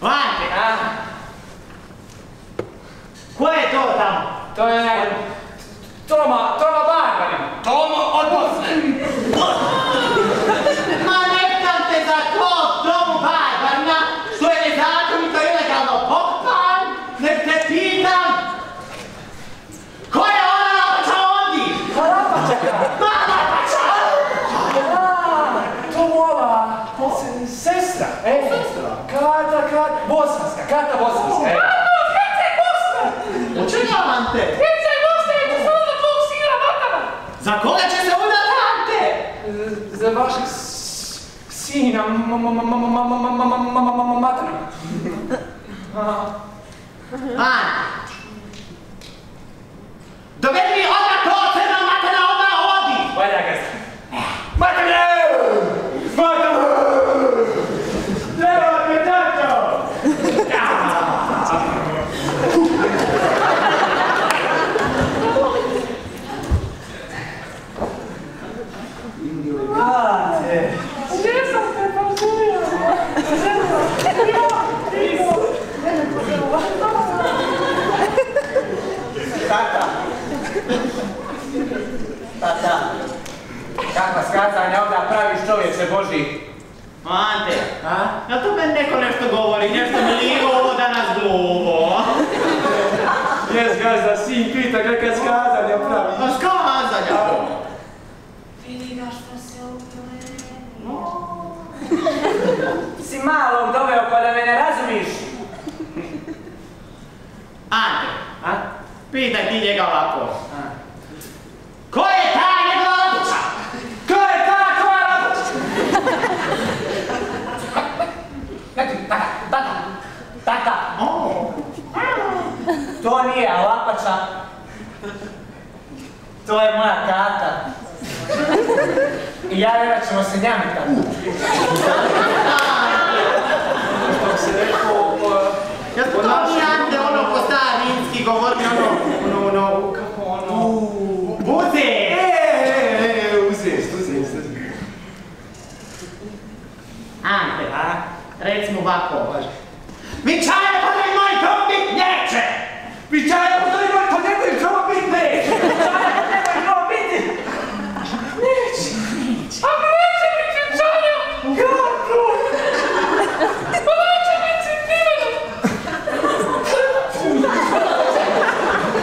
Ante, ko je to tamo?
To je... Toma Barbarin!
Tomo od Bosne! Ma nekam te za tvog Tomu Barbarina, što je nezakonito ilegalno pokopan, nek te pitam, ko je ona Lapača ovdje? Ma Lapača!
To ova... Sestra, Kata Bosanska, Kata Bosanska,
Herceg Bosna!
U čega, Ante?
Herceg Bosna je to sada tvog sina Matana!
Za koga će se udati, Ante?
za vašeg sina Matana.
Ante! Dovedi mi odmah to crno Matana, odmah odi!
Valja ga se. Matane! Matane! Evo te tato!
Gdje sam te pauzurio?
Tata!
Kakva skazanja onda praviš, čovječe Boži?
Ante, jel to meni neko nešto govori, nešto mi nije ovo danas glupo?
Jes gazda, sin pita kakva skazanja praviš.
Pa skazanja?
Vidi ga što se upleni.
Si malog doveo pa da me ne razumiš.
Ante, pitaj ti njega ovako. Ko je ta njegova Lapuća?
Ko je ta tvoja Lapuća? Tata. To nije Lapača. To je moja tata. I ja vjerat ćemo se njamiti.
ovako, važi. Vičaja, pa da moj krov bit neće! Vičaja, pa da moj to njegov krov bit neće! Vičaja, pa da moj krov biti! Neće!
Ako neće biti Vičaja!
Kako?
Pa neće biti Nivana!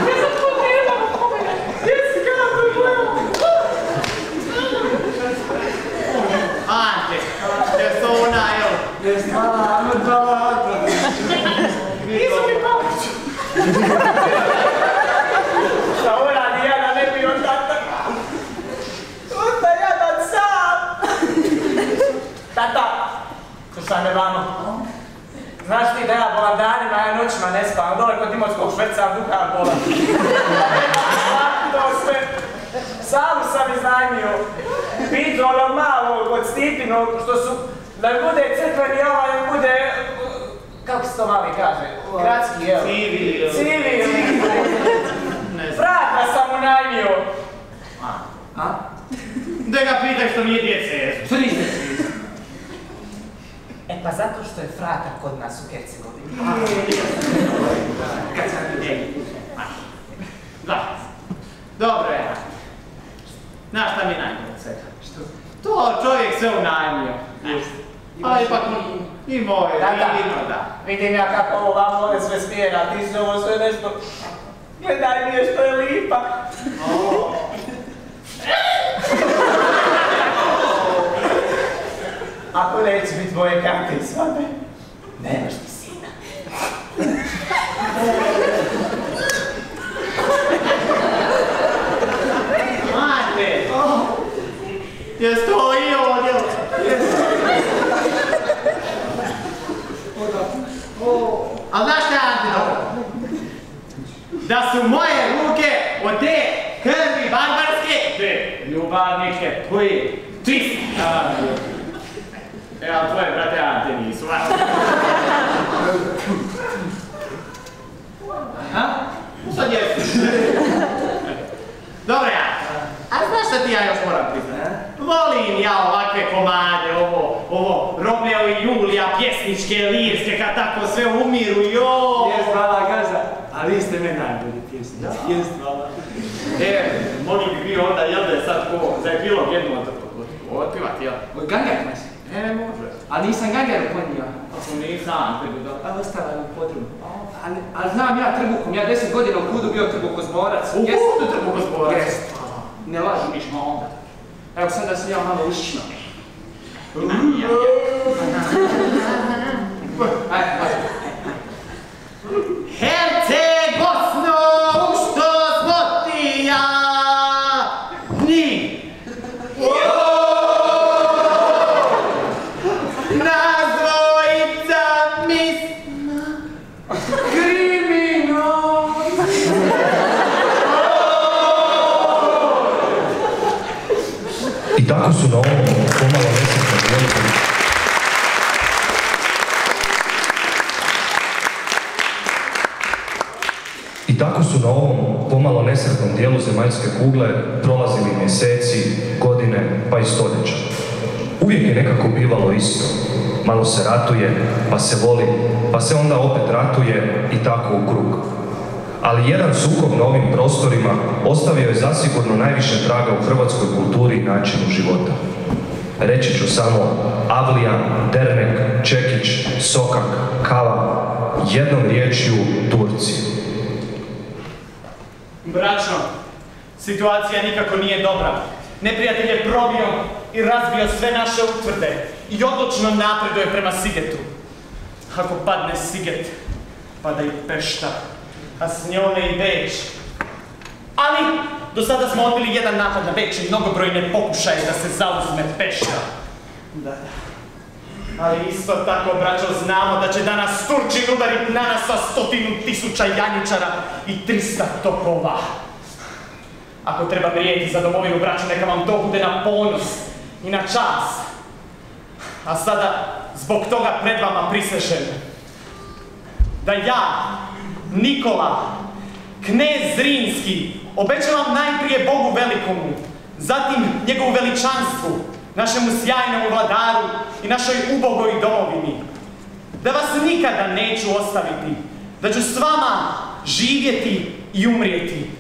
Ja sam to nema u pomene!
Jesi kako gledam? Ante, jes ona, jel? Jes, ano,
Nisu mi pomoću!
Šta uradi ja da ne bi on tata? Onda jadan sam! Tata, slušaj me vamo. Znaš ti da ja bolam danima, ja noćima ne spavam, dole kod Imotskog švercam duhan bolam. To sve. Sam sam iznajmio. Pitu ono malo kod Stipinog, što su, da bude crkveni ovaj, bude, kako se to mali kaže, gradski, jel? Civil. Civil. Vrata sam unajmio.
A?
Da ga pitaj što nije djece jesu.
Što niste svi?
E pa zato što je frata kod nas u Hercegovini. Kad sam njegi. Da. Dobro je. Znaš šta mi je najbolje od svega? Što? To čovjek sve unajmio. Ali ipak i moje, da. Vidim ja kako ovo vam one sve smijera, ti si ovo sve nešto... Gledaj mi je što je lipa. Ako neće biti moje kante i svadbe, nemaš ti sina. Mate! Jes to i ovdje? A znaš šta je Ante? Da su moje ruke od te krvi barbarske, te ljubavničke, tvoji čisti. E, ali tvoje brate Ante nisu. Aha? Sad jesu. Dobre, a znaš šta ti ja još moram priznat? Volim ja ovakve komade, ovo Romeo i Julija, pjesničke, lirske, kad tako sve umiru, joj!
Jes, mala gaza, a vi ste me najbolji pjesnici. Jes, mala.
Mogli bi vi onda, jel da je sad ko za epilog jednu otpivati, jel?
Gangar nas?
Ne može.
A nisam gangaru ponio.
Ako nisam, tebi da.
A ostala mi podrumu. Ali znam ja trbukom, ja 10 godina u Kudu bio trbukozborac.
U Kudu trbukozborac?
Jes. Ne lažu ništa onda. Evo sad da sam ja malo ušćima.
Hercegosno, što smo ti ja ni. Nas dvojica misna kriminal.
I tako su na ovom pomalo nesretnom dijelu I tako su na ovom pomalo nesretnom dijelu zemaljske kugle prolazili mjeseci, godine pa i stoljeća. Uvijek je nekako bivalo isto. Malo se ratuje, pa se voli, pa se onda opet ratuje i tako u krug. Ali jedan sukob na ovim prostorima ostavio je zasigurno najviše traga u hrvatskoj kulturi i načinu života. Reći ću samo Avlija, Dernek, Čekić, Sokak, Kala, jednom riječju Turci.
Braćo, situacija nikako nije dobra. Neprijatelj je probio i razbio sve naše utvrde i odlučno napreduje prema Sigetu. Ako padne Siget, pada i Pešta, a s njome i Beč. Ali, do sada smo odbili jedan napad na Beč i mnogobrojne pokušaje da se zauzme Pešta. Da. Ali isto tako, braćo, znamo da će danas Turčin udariti na nas sa 100.000 janjičara i 300 topova. Ako treba mrijeti za domovinu, braćo, neka vam to bude na ponos i na čast. A sada, zbog toga pred vama prisežem da ja, Nikola, knez Zrinski, obećavam najprije Bogu velikomu, zatim njegovu veličanstvu, našemu sjajnom vladaru i našoj ubogoj domovini, da vas nikada neću ostaviti, da ću s vama živjeti i umrijeti,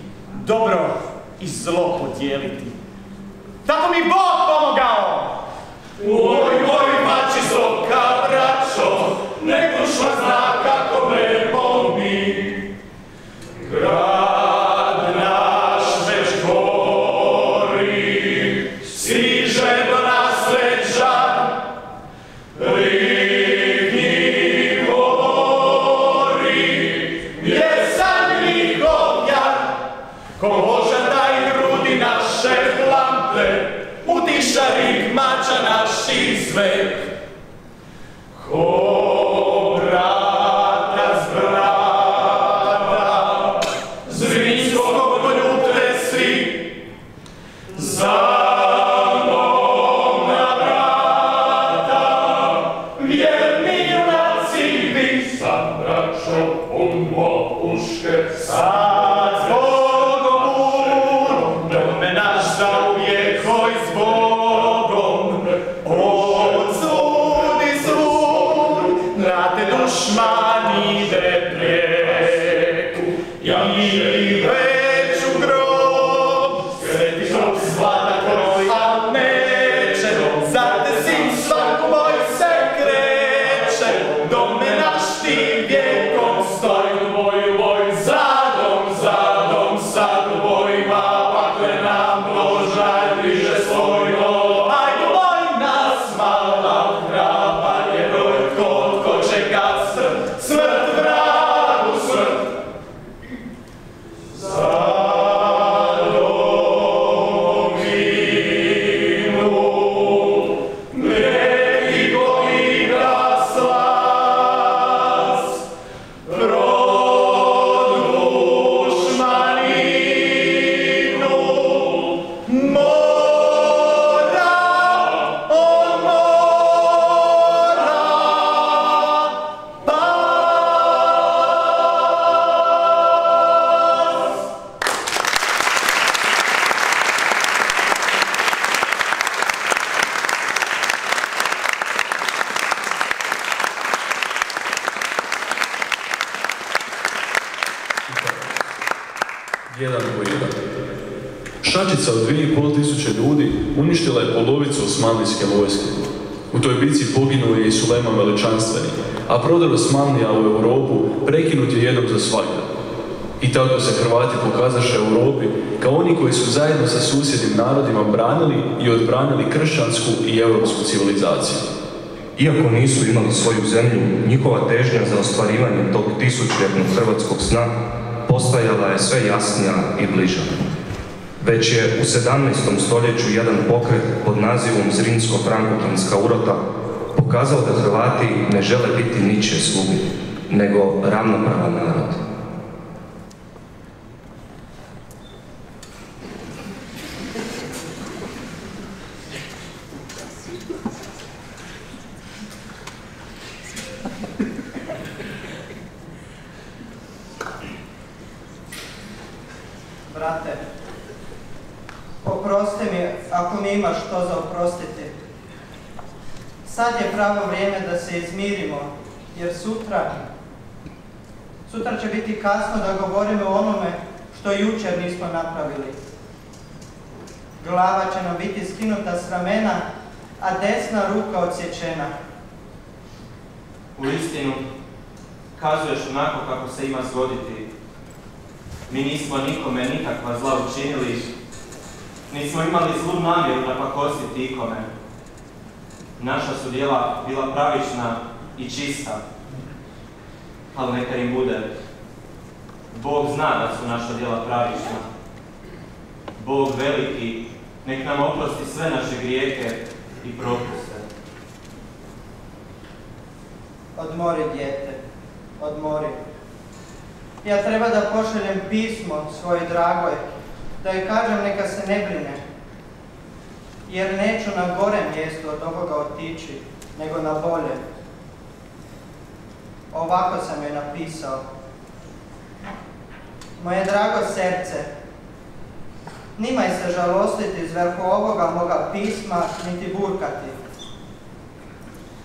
dobro i zlo podijeliti. Tako mi Bog pomogao!
Moj mačistoka, braćo, nek duša zna kako me boli. Grad naš već gori, stiže do nas leđa, rikni govori, jer sam njihov jar, ko može daj grudi naše lampe, utiša rik mača naši zvek. Ko brata z brata, Zrinskog poljutre svi, za mnom na vrata, vjerni junaci vi, sad braćo umbo puške, sad zbogom dome naš zauvijek hoj zbogom, odsudi svud, na te dušmani ide prijek, i već u grob, sveti grob zlata koji al neće, za te sin svaku boj se kreće, dome naš ti vjekom stoji, boj, zadom, sad u bojima, pakle nam položaj bliže svojno, ajde boj nas mala, hraba je broj, tko čeka smrt vragu smrt.
Jedan po jedan. Šačica od 2500 ljudi uništila je polovicu osmanlijske vojske. U toj bici poginuo je i Sulejman Veličanstveni, a prodor Osmanlija u Europu prekinut je jednom za svagda. I tako se Hrvati pokazaše Europi kao oni koji su zajedno sa susjednim narodima branili i odbranili kršćansku i europsku civilizaciju.
Iako nisu imali svoju zemlju, njihova težnja za ostvarivanjem tog tisućljetnog hrvatskog sna postajala je sve jasnija i bliža. Već je u 17. stoljeću jedan pokret pod nazivom Zrinsko-Frankopanska urota pokazao da Hrvati ne žele biti ničije sluge, nego ravnopravan narod.
Brate, oprosti mi ako mi imaš što za oprostiti. Sad je pravo vrijeme da se izmirimo, jer sutra će biti kasno da govorimo o onome što jučer nismo napravili. Glava će nam biti skinuta s ramena, a desna ruka odsječena.
U istinu, kazuješ onako kako se ima zgoditi. Mi nismo nikome nikakva zla učinili, nismo imali zlu namjeru napakostiti ikome. Naša su djela bila pravična i čista, ali neka im bude. Bog zna da su naša djela pravična. Bog veliki, nek nam oprosti sve naše grijehe i propuste.
Odmori, dijete, odmori. Ja treba da pošaljem pismo svojoj dragoj, da joj kažem neka se ne brine, jer neću na gore mjesto od ovoga otići, nego na bolje. Ovako sam joj napisao. Moje drago srce, nimaj se žalostiti zverhu ovoga moga pisma, niti burkati.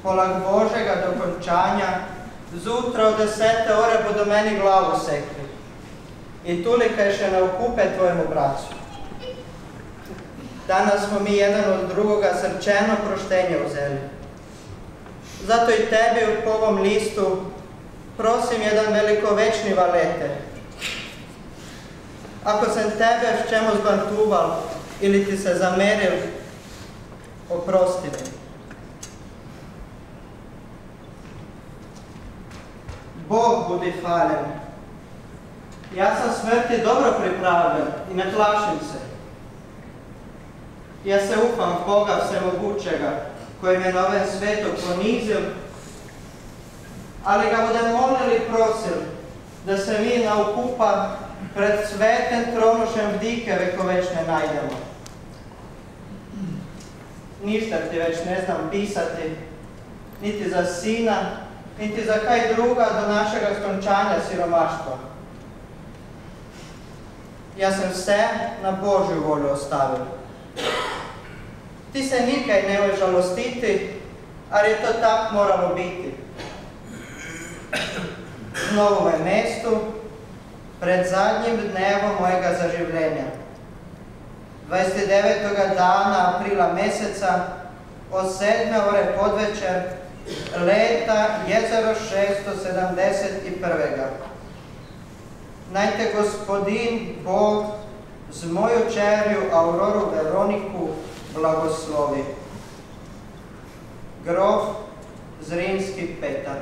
Polag Božega dokončanja Zutra od 10 ore budu meni glavu sekli i tulikajše na okupe tvojemu bracu. Danas smo mi jedan od drugoga srčeno proštenje uzeli. Zato i tebi po ovom listu prosim jedan velikovečni valete. Ako sam tebe s čemu zbantuval ili ti se zameril, oprosti mi. Bog budi hvaljen. Ja sam smrti dobro pripravljen i ne plašim se. Ja se ufam Boga Vsemogućega, koji me na ovom svetu ponizil, ali ga budem molili i prosil da se mi na okupa pred svetem tronušem vdike vekovečne najdemo. Ništa ti već ne znam pisati, niti za sina, niti za kaj druga do našega skončanja siromaštva. Ja sam se na Božju volju ostavil. Ti se nikaj nemoj žalostiti, ali je to tak moralo biti. Na ovome mestu, pred zadnjim dnevom mojega zaživljenja, 29. dana aprila meseca, od 7 ore podvečer, leta 1671. Najte Gospodin Bog z moju čerju Auroru Veroniku blagoslovi. Grof Zrinski Petar.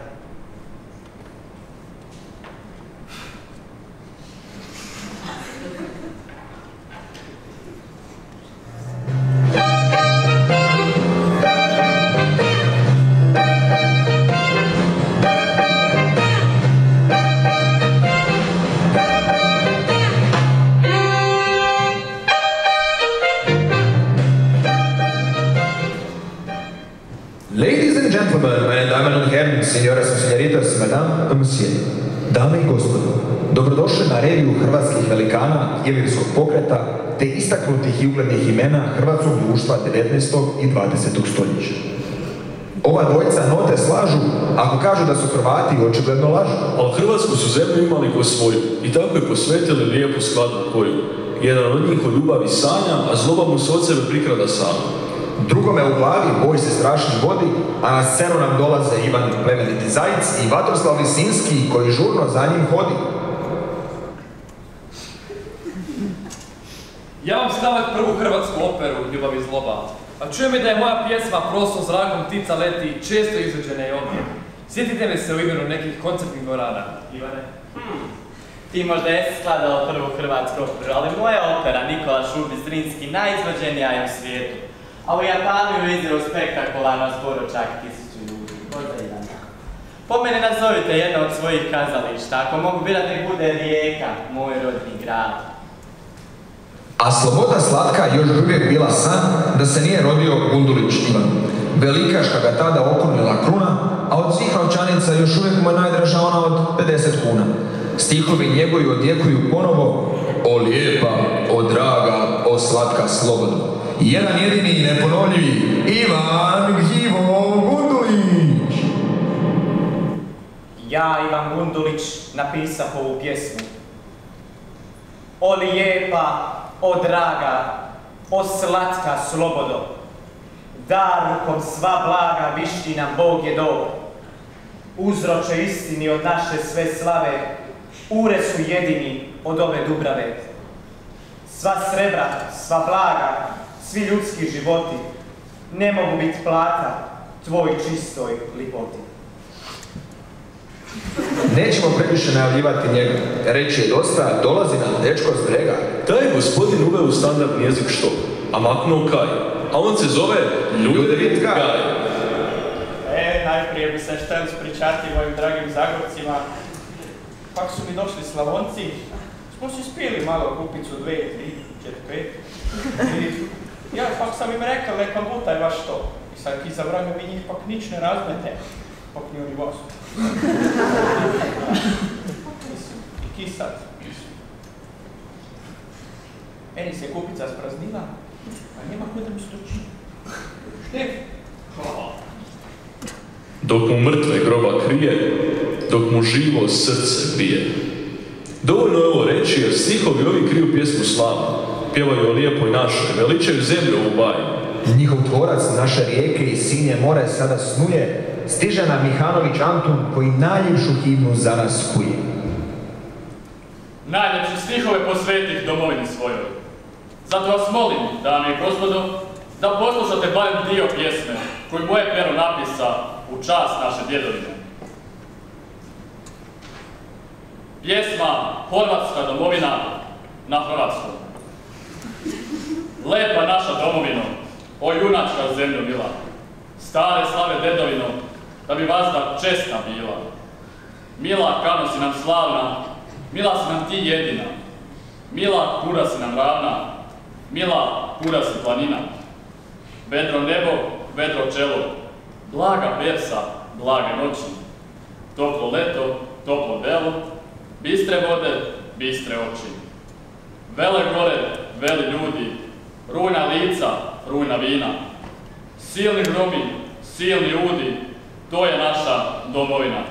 Meine Damen und Herren, Senioras und Senoritas, Madame et Monsieur, dame i gospodo, dobrodošli na reviju hrvatskih velikana Ilirskog pokreta te istaknutih i uglednih imena hrvatskog društva 19. i 20. stoljeća. Ova dvojica note slažu ako kažu da su Hrvati očigledno lažu.
Ali Hrvatsku su zemlju imali ko svoju i tako je posvetili lijepu skladnu koju. Jedan od njih o ljubavi sanja, a zloba mu se od sebe prikrada sam.
Drugome u glavi boj se strašni vodi, a na scenu nam dolaze Ivan plemeniti Zajc i Vatroslav Lisinski koji žurno za njim hodi.
Ja vam stavljam prvu hrvatsku operu Ljubav i zloba, a čujem mi da je moja pjesma Prosto zrakom ptica leti često izvođena i ovdje. Sjetite me se u imenu nekih koncertnih dvorana, Ivane?
Ti možda jesi skladala prvu hrvatsku operu, ali moja opera Nikola Šubić Zrinski najizvođenija je u svijetu. A u Japanu je izrao spektakularno zboro čak 1000 ljudi. Pozdravljam. Po mene nazovite jedno od svojih kazališta. Ako mogu birati, nek bude Rijeka, moj rodni grad.
A sloboda slatka još uvijek bila san da se nije rodio Gundulić Ivan. Velikaška ga tada okrunila kruna, a od svih novčanica još uvijek mu je najdraža ona od 50 kuna. Stihovi njegovi odjekuju ponovo: o lijepa, o draga, o slatka slobodo. Jedan jedini i neponovljivi Ivan Ivo Gundulić.
Ja, Ivan Gundulić, napisah ovu pjesmu. O lijepa, o draga, o slatka slobodo. Darukom sva blaga višći nam Bog je dao. Uzroče istini od naše sve slave, ure su jedini od ove Dubrave. Sva srebra, sva blaga, svi ljudski životi ne mogu biti plata tvoj čistoj lipoti.
Nećemo previše najavljivati njega. Reći je dosta, dolazi nam dečko s brega.
Taj gospodin uveo u standardni jezik što? A maknuo Kaj. A on se zove Ljudevit Gaj.
Najprije bi se htjeli ispričati mojim dragim Zagorcima. Pak su mi došli Slavonci. Smo si spili malo kupicu 2, 3, 4, 5. Ja pak sam im rekao, neka butaj vaš to. I sad ki zabranio vi njih, pak nič ne razmete. Pak ni oni vas. I ki sad? Eni se kupica spraznila, a nema kuda mi stoči. Štef?
Dok mu mrtve groba krije, dok mu živo srce bije. Dovoljno je ovo reći jer stihovi ovi kriju pjesmu slavu, pjevaju o lijepoj našoj, veličaju zemlju u bajnu.
Njihov tvorac naše rijeke i sinje more sada snuje, stiže nam Mihanović Antun koji najljepšu himnu za nas kuje.
Najljepše stihove posvetih domovini svojoj. Zato vas molim, dame i gospodo, da poslušate barem dio pjesme koju moje pero napisa u čast naše djedovine. Pjesma Horvatska domovina na hrvatskom. Lepa naša domovino, o junačka zemljo mila, stare slave dedovino, da bi vazda česna bila. Mila kano si nam slavna, mila si nam ti jedina, mila kura si nam ravna, mila kura si planina. Vedro nebo, vedro čelo, blaga bersa, blage noći, toplo leto, toplo belo, bistre vode, bistre oči. Vele gore, veli ljudi, rujna lica, rujna vina, silni gromi, silni udi, to je naša domovina.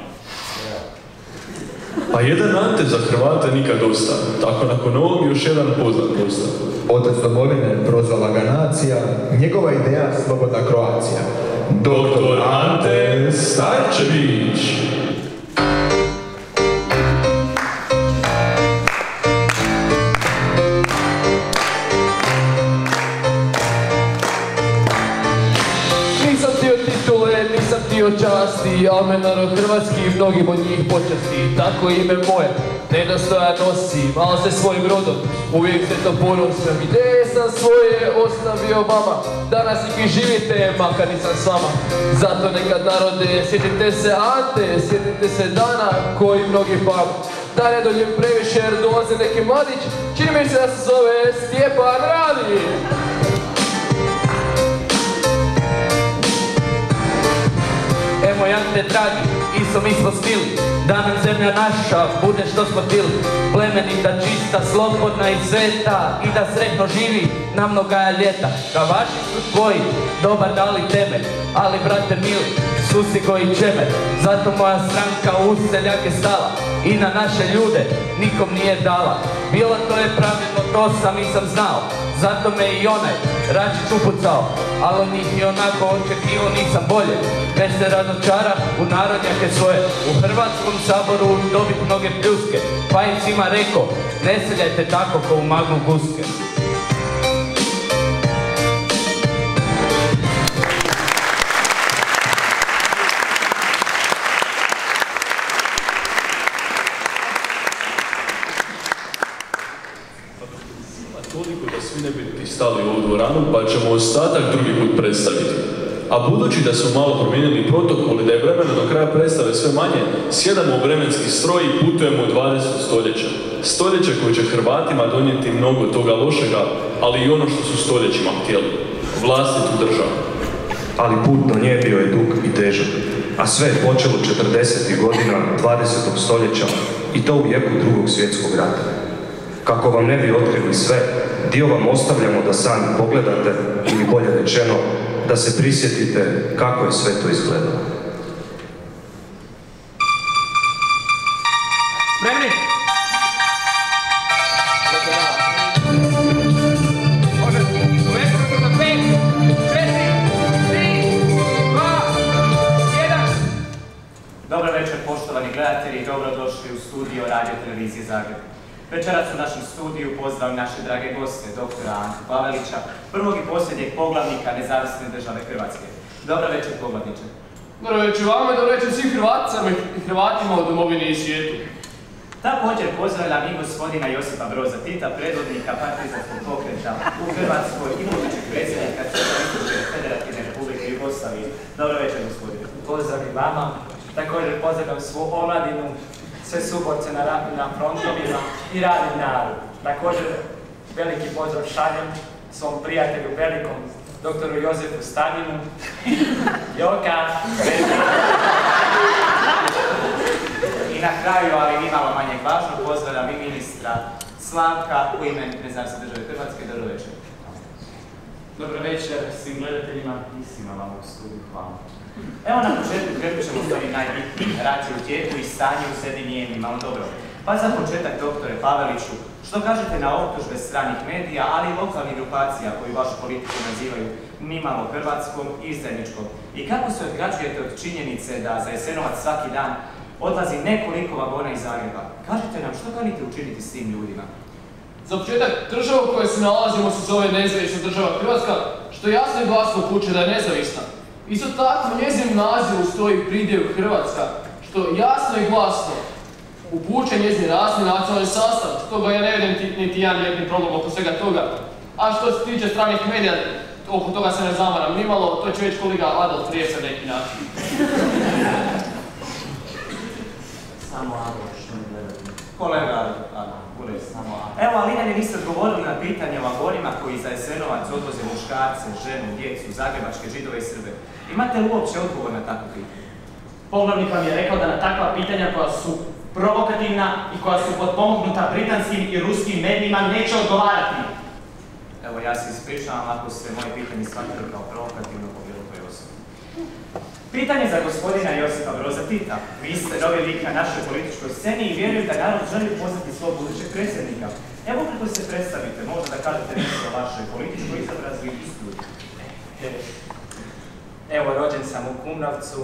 A jedan Ante za Hrvate nikad dosta, tako nakon ovog još jedan poznat postav.
Otac domovine prozvala ga nacija, njegova ideja slobodna Kroacija.
Doktor Ante Starčević.
Nisam htio časti, al me narod hrvatski mnogim od njih počasti. Tako ime moje, nedostojan nosim, al se svojim rodom uvijek se to ponosim. Ideje sam svoje ostavio vama, danas ih i živite, makar nisam s vama. Zato nekad narode, sjetite se Ante, sjetite se dana koji mnogi pamu. Da ne dođem previše jer dolaze neki mladić, čini mi se da se zove Stjepan Radić.
Evo Ante dragi, isto mi smo stili, da nam zemlja naša bude što smo tili. Plemenita, čista, slobodna i sveta i da sretno živi na mnoga ljeta. Ka vaši su tvoji, dobar dali temelj, ali brate mili, susigo i čemer. Zato moja stranka u seljake stala i na naše ljude nikom nije dala. Bilo to je pravilno, to sam i sam znao, zato me i onaj Račić upucao. Ali od njih i onako očekivao nisam bolje, ne se razočara u narodnjake svoje. U Hrvatskom saboru dobit mnoge pljuske, pa im svima rekao, ne seljajte tako ko u maglu guske.
Toliko da svi ne bi stali u ovu dvoranu, pa ćemo ostatak drugi put predstaviti. A budući da su malo promijenili protokol i da je vremena do kraja predstave sve manje, sjedamo u vremenski stroj i putujemo u 20. stoljeća. Stoljeće koje će Hrvatima donijeti mnogo toga lošega, ali i ono što su stoljećima htjeli. Vlastitu državu.
Ali put do nje bio je dug i težak, a sve je počelo 40. godina 20. stoljeća i to u jeku Drugog svjetskog rata. Kako vam ne bi otkrili sve, dio vam ostavljamo da sami pogledate, ili bolje rečeno, da se prisjetite kako je sve to izgledalo.
Spremni? Može, uvećemo za 5, 4, 3, 2, 1.
Dobar večer poštovani gledatelji i dobrodošli u studio Radio Televizije Zagreb. Večeras u našem studiju pozdrav naše drage goste, doktora Antu Pavelića, prvog i posljednjeg poglavnika Nezavisne države Hrvatske. Dobar večer, poglavniče.
Dobro večer vama i dobro večer svim Hrvaticama i Hrvatima u domovini i svijetu.
Također pozdravljam i gospodina Josipa Broza Tita, predvodnika partizanskog pokreta u Hrvatskoj i budućeg predsjednika Socijalističke Federativne Republike Jugoslavije. Dobro večer, gospodine.
Pozdrav i vama. Također pozdravljam svu omladinu, sve suborce na frontovima i radni narod. Također veliki pozdrav šaljem svom prijatelju velikom, doktoru Jozefu Staninu, Joka, i na kraju, ali nimalo manje važno, pozdravljam i ministra Slavka u ime Nezavisne države Hrvatske. Dobro večer. Dobro večer svim gledateljima i svima vam u studiju. Hvala.
Evo na početku krenut ćemo s ovim najbitnijim, racije u tijeku i stanje u sedi nijemima, ali dobro. Pa za početak, doktore Paveliću, što kažete na optužbe stranih medija, ali i lokalnih grupacija koji vašu politiku nazivaju nimalo hrvatskom i izdajničkom? I kako se odgrađujete od činjenice da za Jasenovac svaki dan odlazi nekoliko vagona iz Zagreba? Kažite nam, što kanite učiniti s tim ljudima?
Za početak, država u kojoj se nalazimo se zove nezavisna država Hrvatska, što jasno i glasno upućuje da je nezavisna. Isto tako, u njezinom nazivu stoji pridjev Hrvatska, što jasno i glasno upućuje njezin rasni nacionalni sastav, stoga ja ne vidim niti jedan jedni problem oko svega toga. A što se tiče stranih medija, oko toga se ne zamaram nimalo, to će već kolega Adolf prije sa neki način.
Samo Adolf, što mi gledate? Kolega Adolf, bude samo Adolf. Evo, ali ne niste odgovorili na pitanje o vagonima koji za Jasenovac odvoze muškarce, ženu, djecu, zagrebačke, židove i Srbe. Imate li uopće odgovor na takvo pitanje?
Poglavnik vam je rekao da na takva pitanja koja su provokativna i koja su potpomognuta britanskim i ruskim medijima neće odgovarati.
Evo, ja se ispričavam ako ste moje pitanje shvatili kao provokativno po bilo koje osobi. Pitanje za gospodina Josipa Broza Tita. Vi ste novi lik na našoj političkoj sceni i vjerujem da narod želi upoznati svog budućeg predsjednika. Evo kako se predstavite, možda da kažete nešto o vašoj političkoj izobrazbi i studiju.
Evo, rođen sam u Kumrovcu,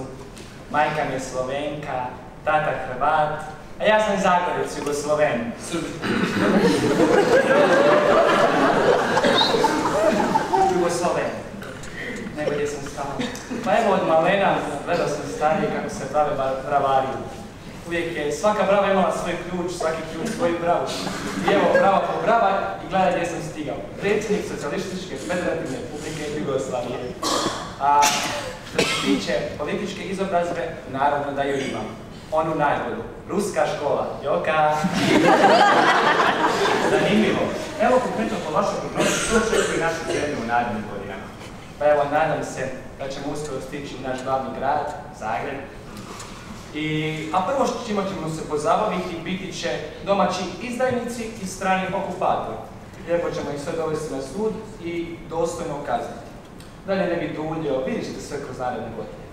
majka mi je Slovenka, tata Hrvat, a ja sam Zagorec, Jugosloven. Jugosloven. Nego gdje sam stao. Pa evo od malena gledao sam starije kako se prave bravari. Uvijek je svaka brava imala svoj ključ, svaki ključ svoju bravu. I evo brava po brava i gledaj gdje sam stigao. Predsjednik Socijalističke federativne republike Jugoslavije. A što se tiče političke izobrazbe, naravno da ju imam. Onu najbolju. Ruska škola. Joka!
Zanimljivo. Evo konkretno po vašoj prognozi, što očekuje našu zemlju u narednim godinama?
Pa evo, nadam se da ćemo uskoro stići u naš glavni grad, Zagreb. A prvo čime ćemo se pozabaviti biti će domaći izdajnici i strani okupatori. Lijepo ćemo ih sve dovesti na sud i dostojno kazniti. Dalje ne bi duljio, vidjet ćete sve kroz naredne godine.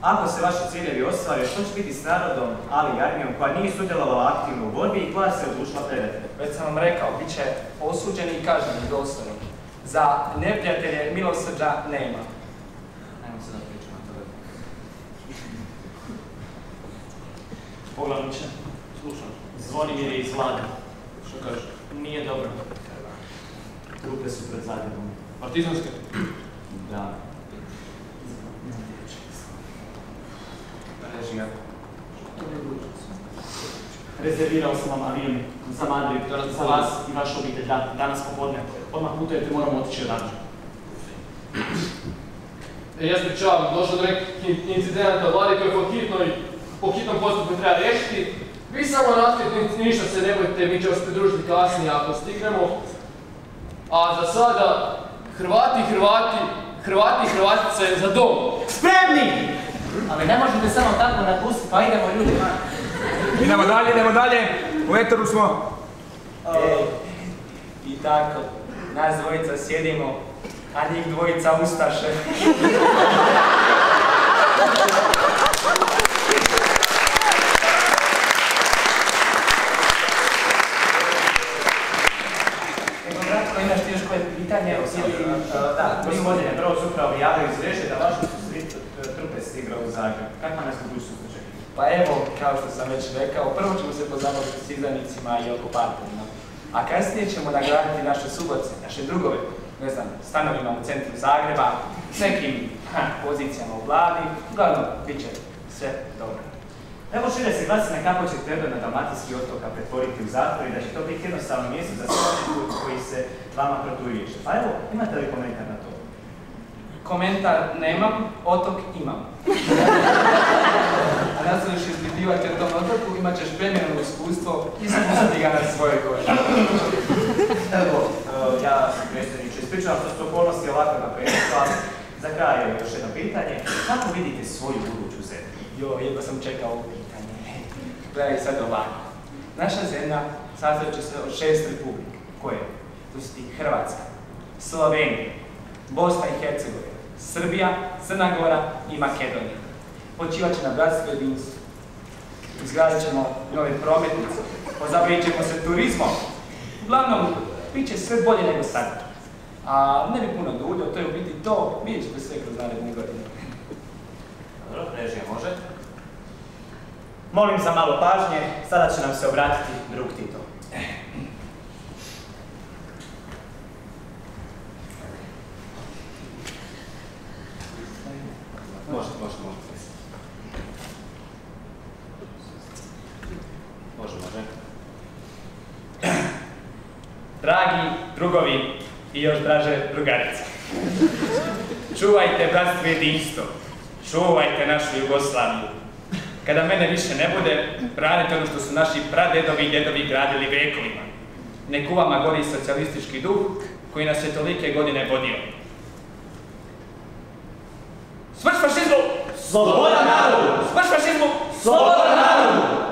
Ako se vaši ciljevi ostvare, što će biti s narodom, ali i armijom koja nije sudjelovala aktivno u borbi i koja se odlučila predati?
Već sam vam rekao, bit će osuđeni i kažnjeni dostojno. Za neprijatelje milosrđa nema.
Ajmo se da pričamo o toga.
Poglavniče, slušam. Zvonimir je iz Vlade.
Što kažeš?
Nije dobro. Trupe su pred Zagrebom.
Partizanske?
Da.
Režija.
Rezervirao sam vam avion za Madrid, za vas i vašu obitelj. Da, danas popodne. Odmah putujete, moramo otići odavde.
Ja ispričavam, došlo do nekih incidenata u Vladi koje po hitnom postupku treba riješiti. Vi samo nastavite, ništa se ne bojite, mi ćemo se pridružiti kasnije ako stignemo. A za sada, Hrvati i Hrvatice za dom.
Spremni!
Ali ne možete samo tako napustiti, pa idemo ljudi.
Idemo dalje, u eteru smo.
I tako, nas dvojica sjedimo, a njih dvojica ustaše.
Bratko, imaš ti još koje pitanje? Da, gospodine, prvo su upravo javljaju izvješće da vaše su svi trupe stigle u Zagreb. Kakva nas budućnost očekuje?
Pa evo, kao što sam već rekao, prvo ćemo se pozabaviti s izdajnicima i okupatorima. A kasnije ćemo nagraditi naše suborce, naše drugove, ne znam, stanovima u centru Zagreba, s nekim pozicijama u Vladi, uglavnom, bit će sve dobro.
Evo šire se glasine kako će treba na Dalmatinski otoka pretvoriti u zatvor i da će to biti jednostavno mjesto za sve koji se vama proturječe. Pa evo, imate li komentar na to?
Komentar nemam, otok imam. A nastaviš ispitivati o tom otoku, imat ćeš premijerno iskustvo i spustiti ga na svojoj koži.
Evo, ja sam predsjedniče, ispričavam što su okolnosti ovako napreduju, ali za kraj je još jedno pitanje. Kako vidite svoju buduću zemlju?
Jedva sam čekao ovo pitanje. Gledaj sad ovako. Naša zemlja sastoji će se od 6 republika. Koje? To su ti Hrvatska, Slovenija, Bosna i Hercegovina, Srbija, Crna Gora i Makedonija. Počivat će na bratstvu i jedinstvu. Izgradit ćemo nove prometnice, pozabavit ćemo se turizmom. Uglavnom, bit će sve bolje nego sad. A ne bi puno duljio, to je u biti to, vidjet ćete sve kroz naredne godine.
Dobro, režija može. Molim za malo pažnje, sada će nam se obratiti drug Tito.
Može. Dragi drugovi i još draže drugarice, čuvajte bratstvo i jedinstvo, čuvajte našu Jugoslaviju. Kada mene više ne bude, branite ono što su naši pradedovi i djedovi gradili vekovima. Nek u vama gori socijalistički duh koji nas je tolike godine vodio. Smrć fašizmu!
Sloboda narodu!
Smrć fašizmu!
Sloboda narodu!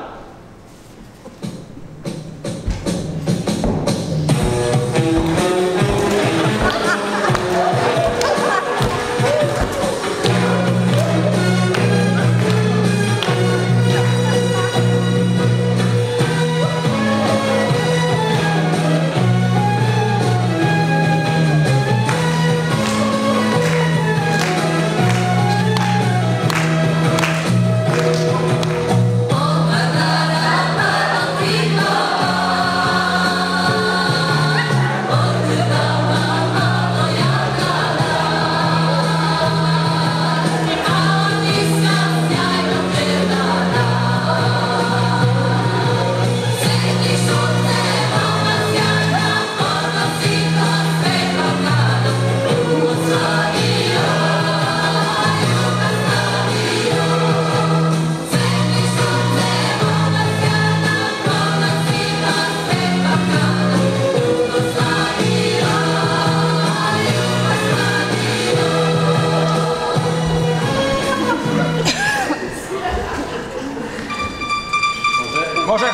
Može?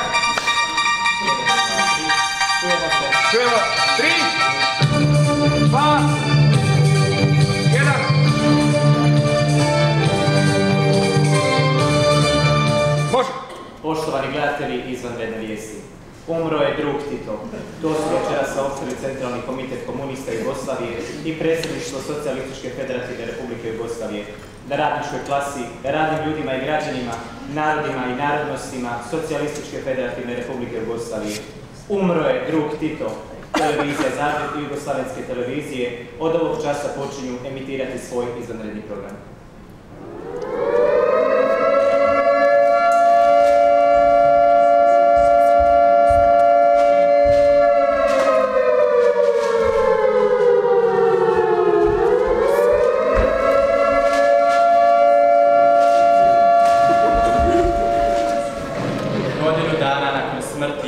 Čujemo. 3, 2, 1. Može.
Poštovani gledatelji izvanredne vijesti. Umro je drug Tito. To su večeras saopštili Centralni komitet komunista Jugoslavije i predsjedništvo Socijalističke federativne Republike Jugoslavije. Na radničkoj klasi, radnim ljudima i građanima, narodima i narodnostima Socijalističke federativne Republike Jugoslavije. Umro je drug Tito. Televizija Zagreb i Jugoslavenske televizije od ovog časa počinju emitirati svoj izvanredni program.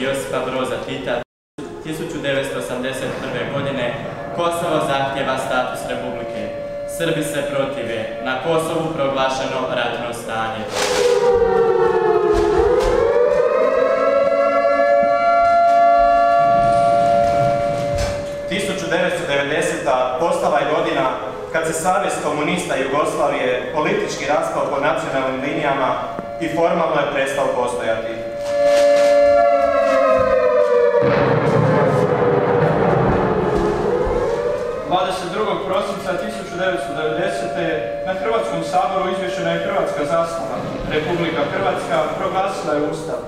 Josipa Broza Tita 1981. godine Kosovo zahtjeva status republike. Srbi se protive. Na Kosovu proglašeno ratno stanje.
postala je godina kad se Savez komunista Jugoslavije politički raspao po nacionalnim linijama i formalno je prestao postojati.
Prosinca 1990. na Hrvatskom saboru izvješena je hrvatska zastava. Republika Hrvatska proglasila je Ustav.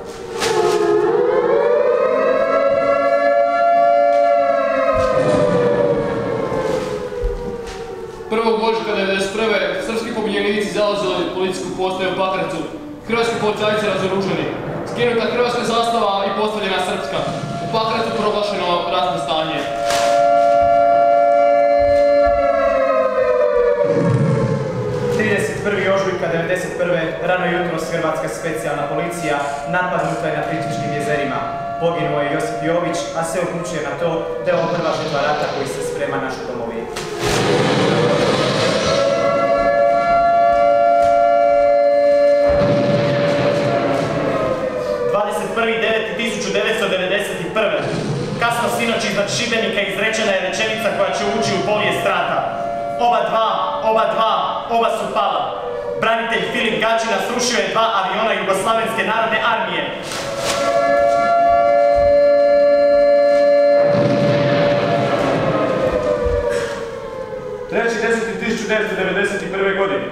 Prvog ožujka 1991. srpski pobunjenici zauzeli policijsku postaju u Pakracu. Hrvatski policajci razoruženi. Skinuta hrvatska zastava i postavljena srpska. U Pakracu proglašeno ratno stanje.
31. ožujka 1991. rano jutros hrvatska specijalna policija napadnuta je na Plitvičkim jezerima. Poginuo je Josip Jović, a sve upućuje na to da je ovo prva žrtva rata koji se sprema našoj domovini. Kasno sinoć iznad Šibenika izrečena je rečenica koja će ući u povijest rata. Oba su pala. Branitelj Filip Gačina srušio je 2 aviona Jugoslavenske narodne armije.
Treći 10.1991. godine.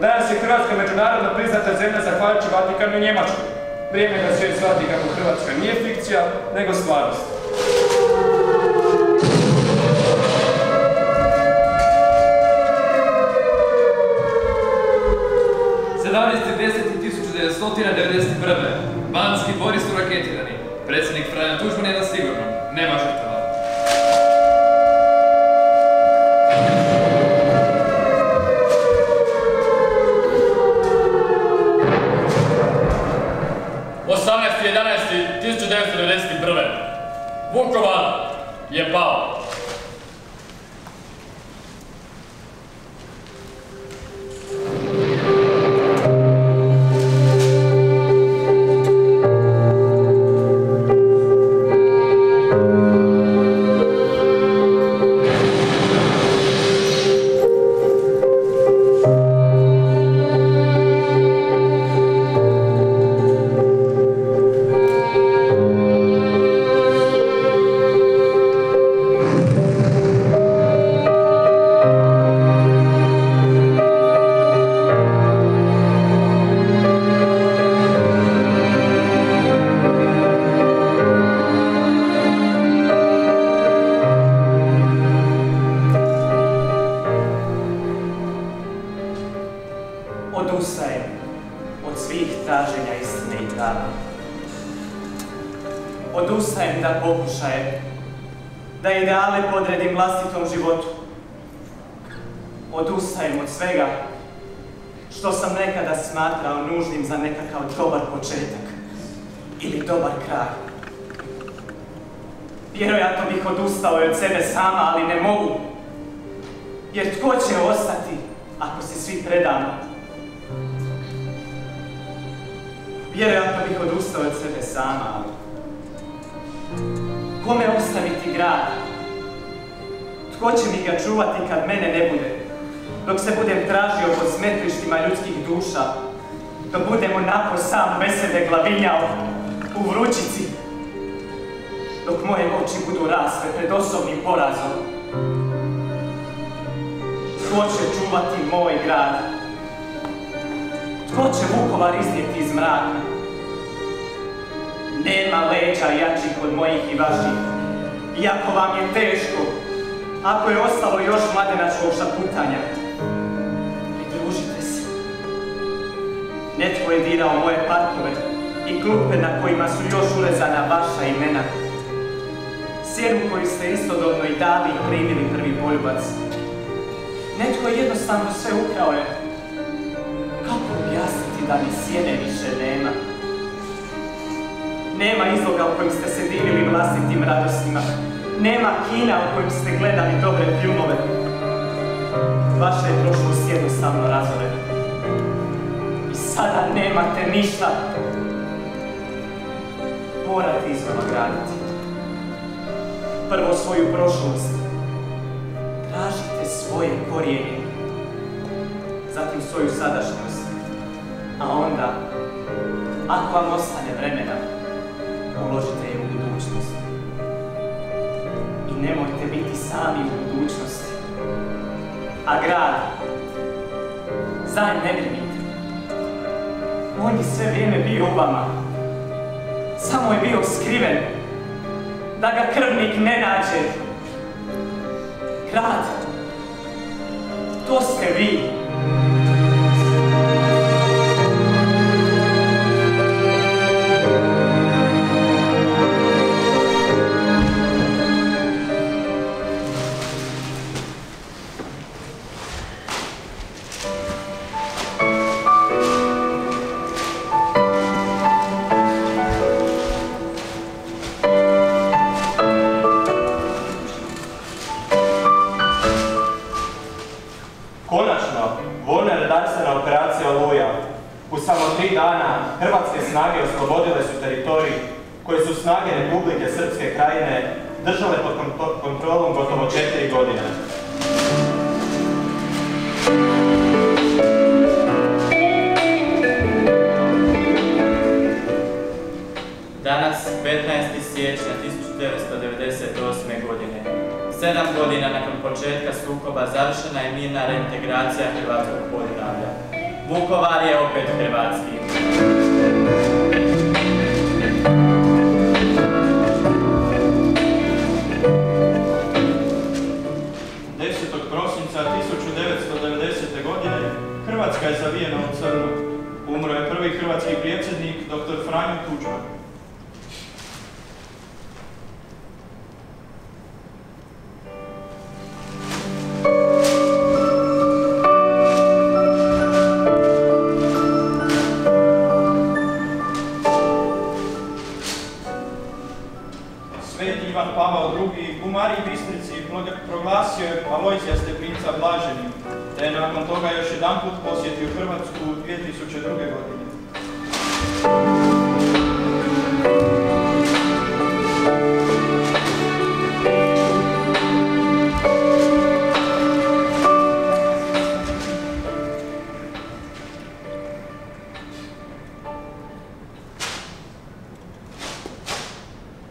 Danas je Hrvatska međunarodno priznata zemlja zahvaljujući Vatikanu i Njemačku. Vrijeme da svijet shvati kako Hrvatska nije fikcija, nego stvarnost.
Banski Dvori su raketirani. Predsjednik Franjo Tuđman je na sigurnom. Nema žrtava.
Vukovar je pao.
Odustajem da pokušajem, da ideale podredim vlastitom životu. Odustajem od svega što sam nekada smatrao nužnim za nekakav dobar početak ili dobar kraj. Vjerojatno bih odustao i od sebe sama, ali ne mogu. Jer tko će ostati ako se svi predamo? Vjerojatno bih odustao od sebe sama, ali kome ostaviti grad? Tko će mi ga čuvati kad mene ne bude? Dok se budem tražio po smetlištima ljudskih duša, dok budemo napor sam besede glavinjao u vrućici, dok moje oči budu rasle pred osobnim porazom. Tko će čuvati moj grad? Tko će Vukovar iznijeti iz mraka? Nema leđa jačih od mojih i vaših. Iako vam je teško, ako je ostalo još mladenačkog šaputanja, pridružite se. Netko je dirao moje parkove i klupe na kojima su još urezana vaša imena. Sjenu koju ste istodobno i dali i primili prvi poljubac. Netko je jednostavno sve ukrao je. Kako objasniti da mi sjene više nema? Nema izloga u kojem ste se divili vlastitim radostima. Nema kina u kojem ste gledali dobre filmove. Vaša je prošlost jednostavno razorena. I sada nemate ništa. Morate iznova graditi. Prvo svoju prošlost. Tražite svoje korijene. Zatim svoju sadašnjost. A onda, ako vam ostane vremena, uložite je u budućnost. I nemojte biti sami u budućnosti. A grad, za ne brinite. On je sve vrijeme bio u vama. Samo je bio skriven, da ga krvnik ne nađe. Grad, to ste vi.
Hrvatske snage oslobodile su teritorij koje su snage Republike Srpske krajine držale pod kontrolom gotovo 4 godine.
Danas, 15. siječnja 1998. godine, 7 godina nakon početka sukoba završena je mirna reintegracija Hrvatskog Podunavlja. Vukovar je opet hrvatski.
Prosinca 1990. godine Hrvatska je zavijena u crno. Umro je prvi hrvatski predsjednik, dr. Franjo Tuđman. Sveti Ivan Pavao II. u Mariji Bistrici proglasio je Alojzija Stepinca blaženim, te je nakon toga još jedanput posjetio Hrvatsku 2002. godine.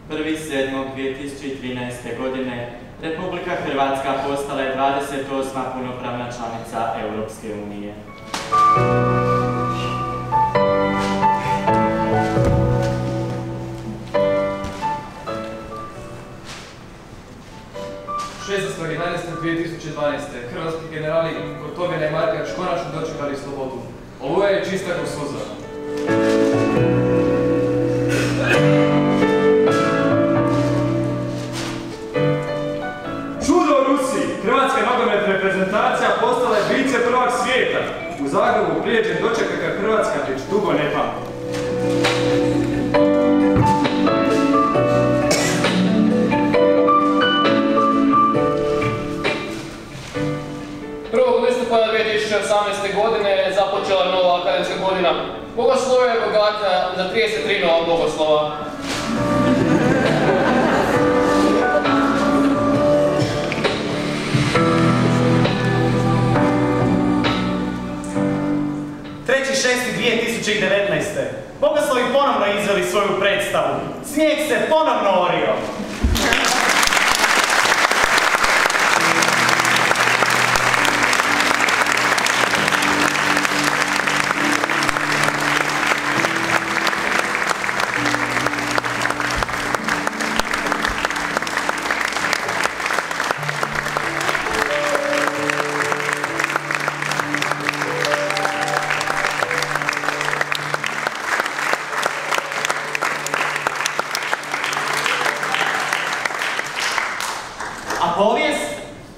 Prvi 7.2013. godine Republika Hrvatska postala je 28. punopravna članica Europske unije.
Šesnaestog 11.2012. hrvatski generali Gotovina i Markač konačno dočekali slobodu. Ovo je čista ko suza.
Hrvatska nogometna reprezentacija postala je vice prvak svijeta. U Zagrebu prijeđen doček kakav Hrvatska već dugo ne pamti.
Listopada 2018. godine započela nova akademska godina. Bogoslova je bogata za 33 nova bogoslova.
Treći 6.2019. Bogoslovi ponovno izveli svoju predstavu. Snijeg se ponovno orio.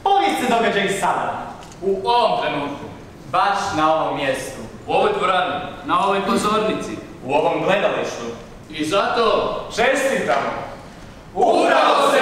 Povijest se događa i sada.
U ovom trenutku.
Baš na ovom mjestu.
U ovoj dvorani.
Na ovoj pozornici.
U ovom gledalištu.
I zato
čestitamo.
Upravo se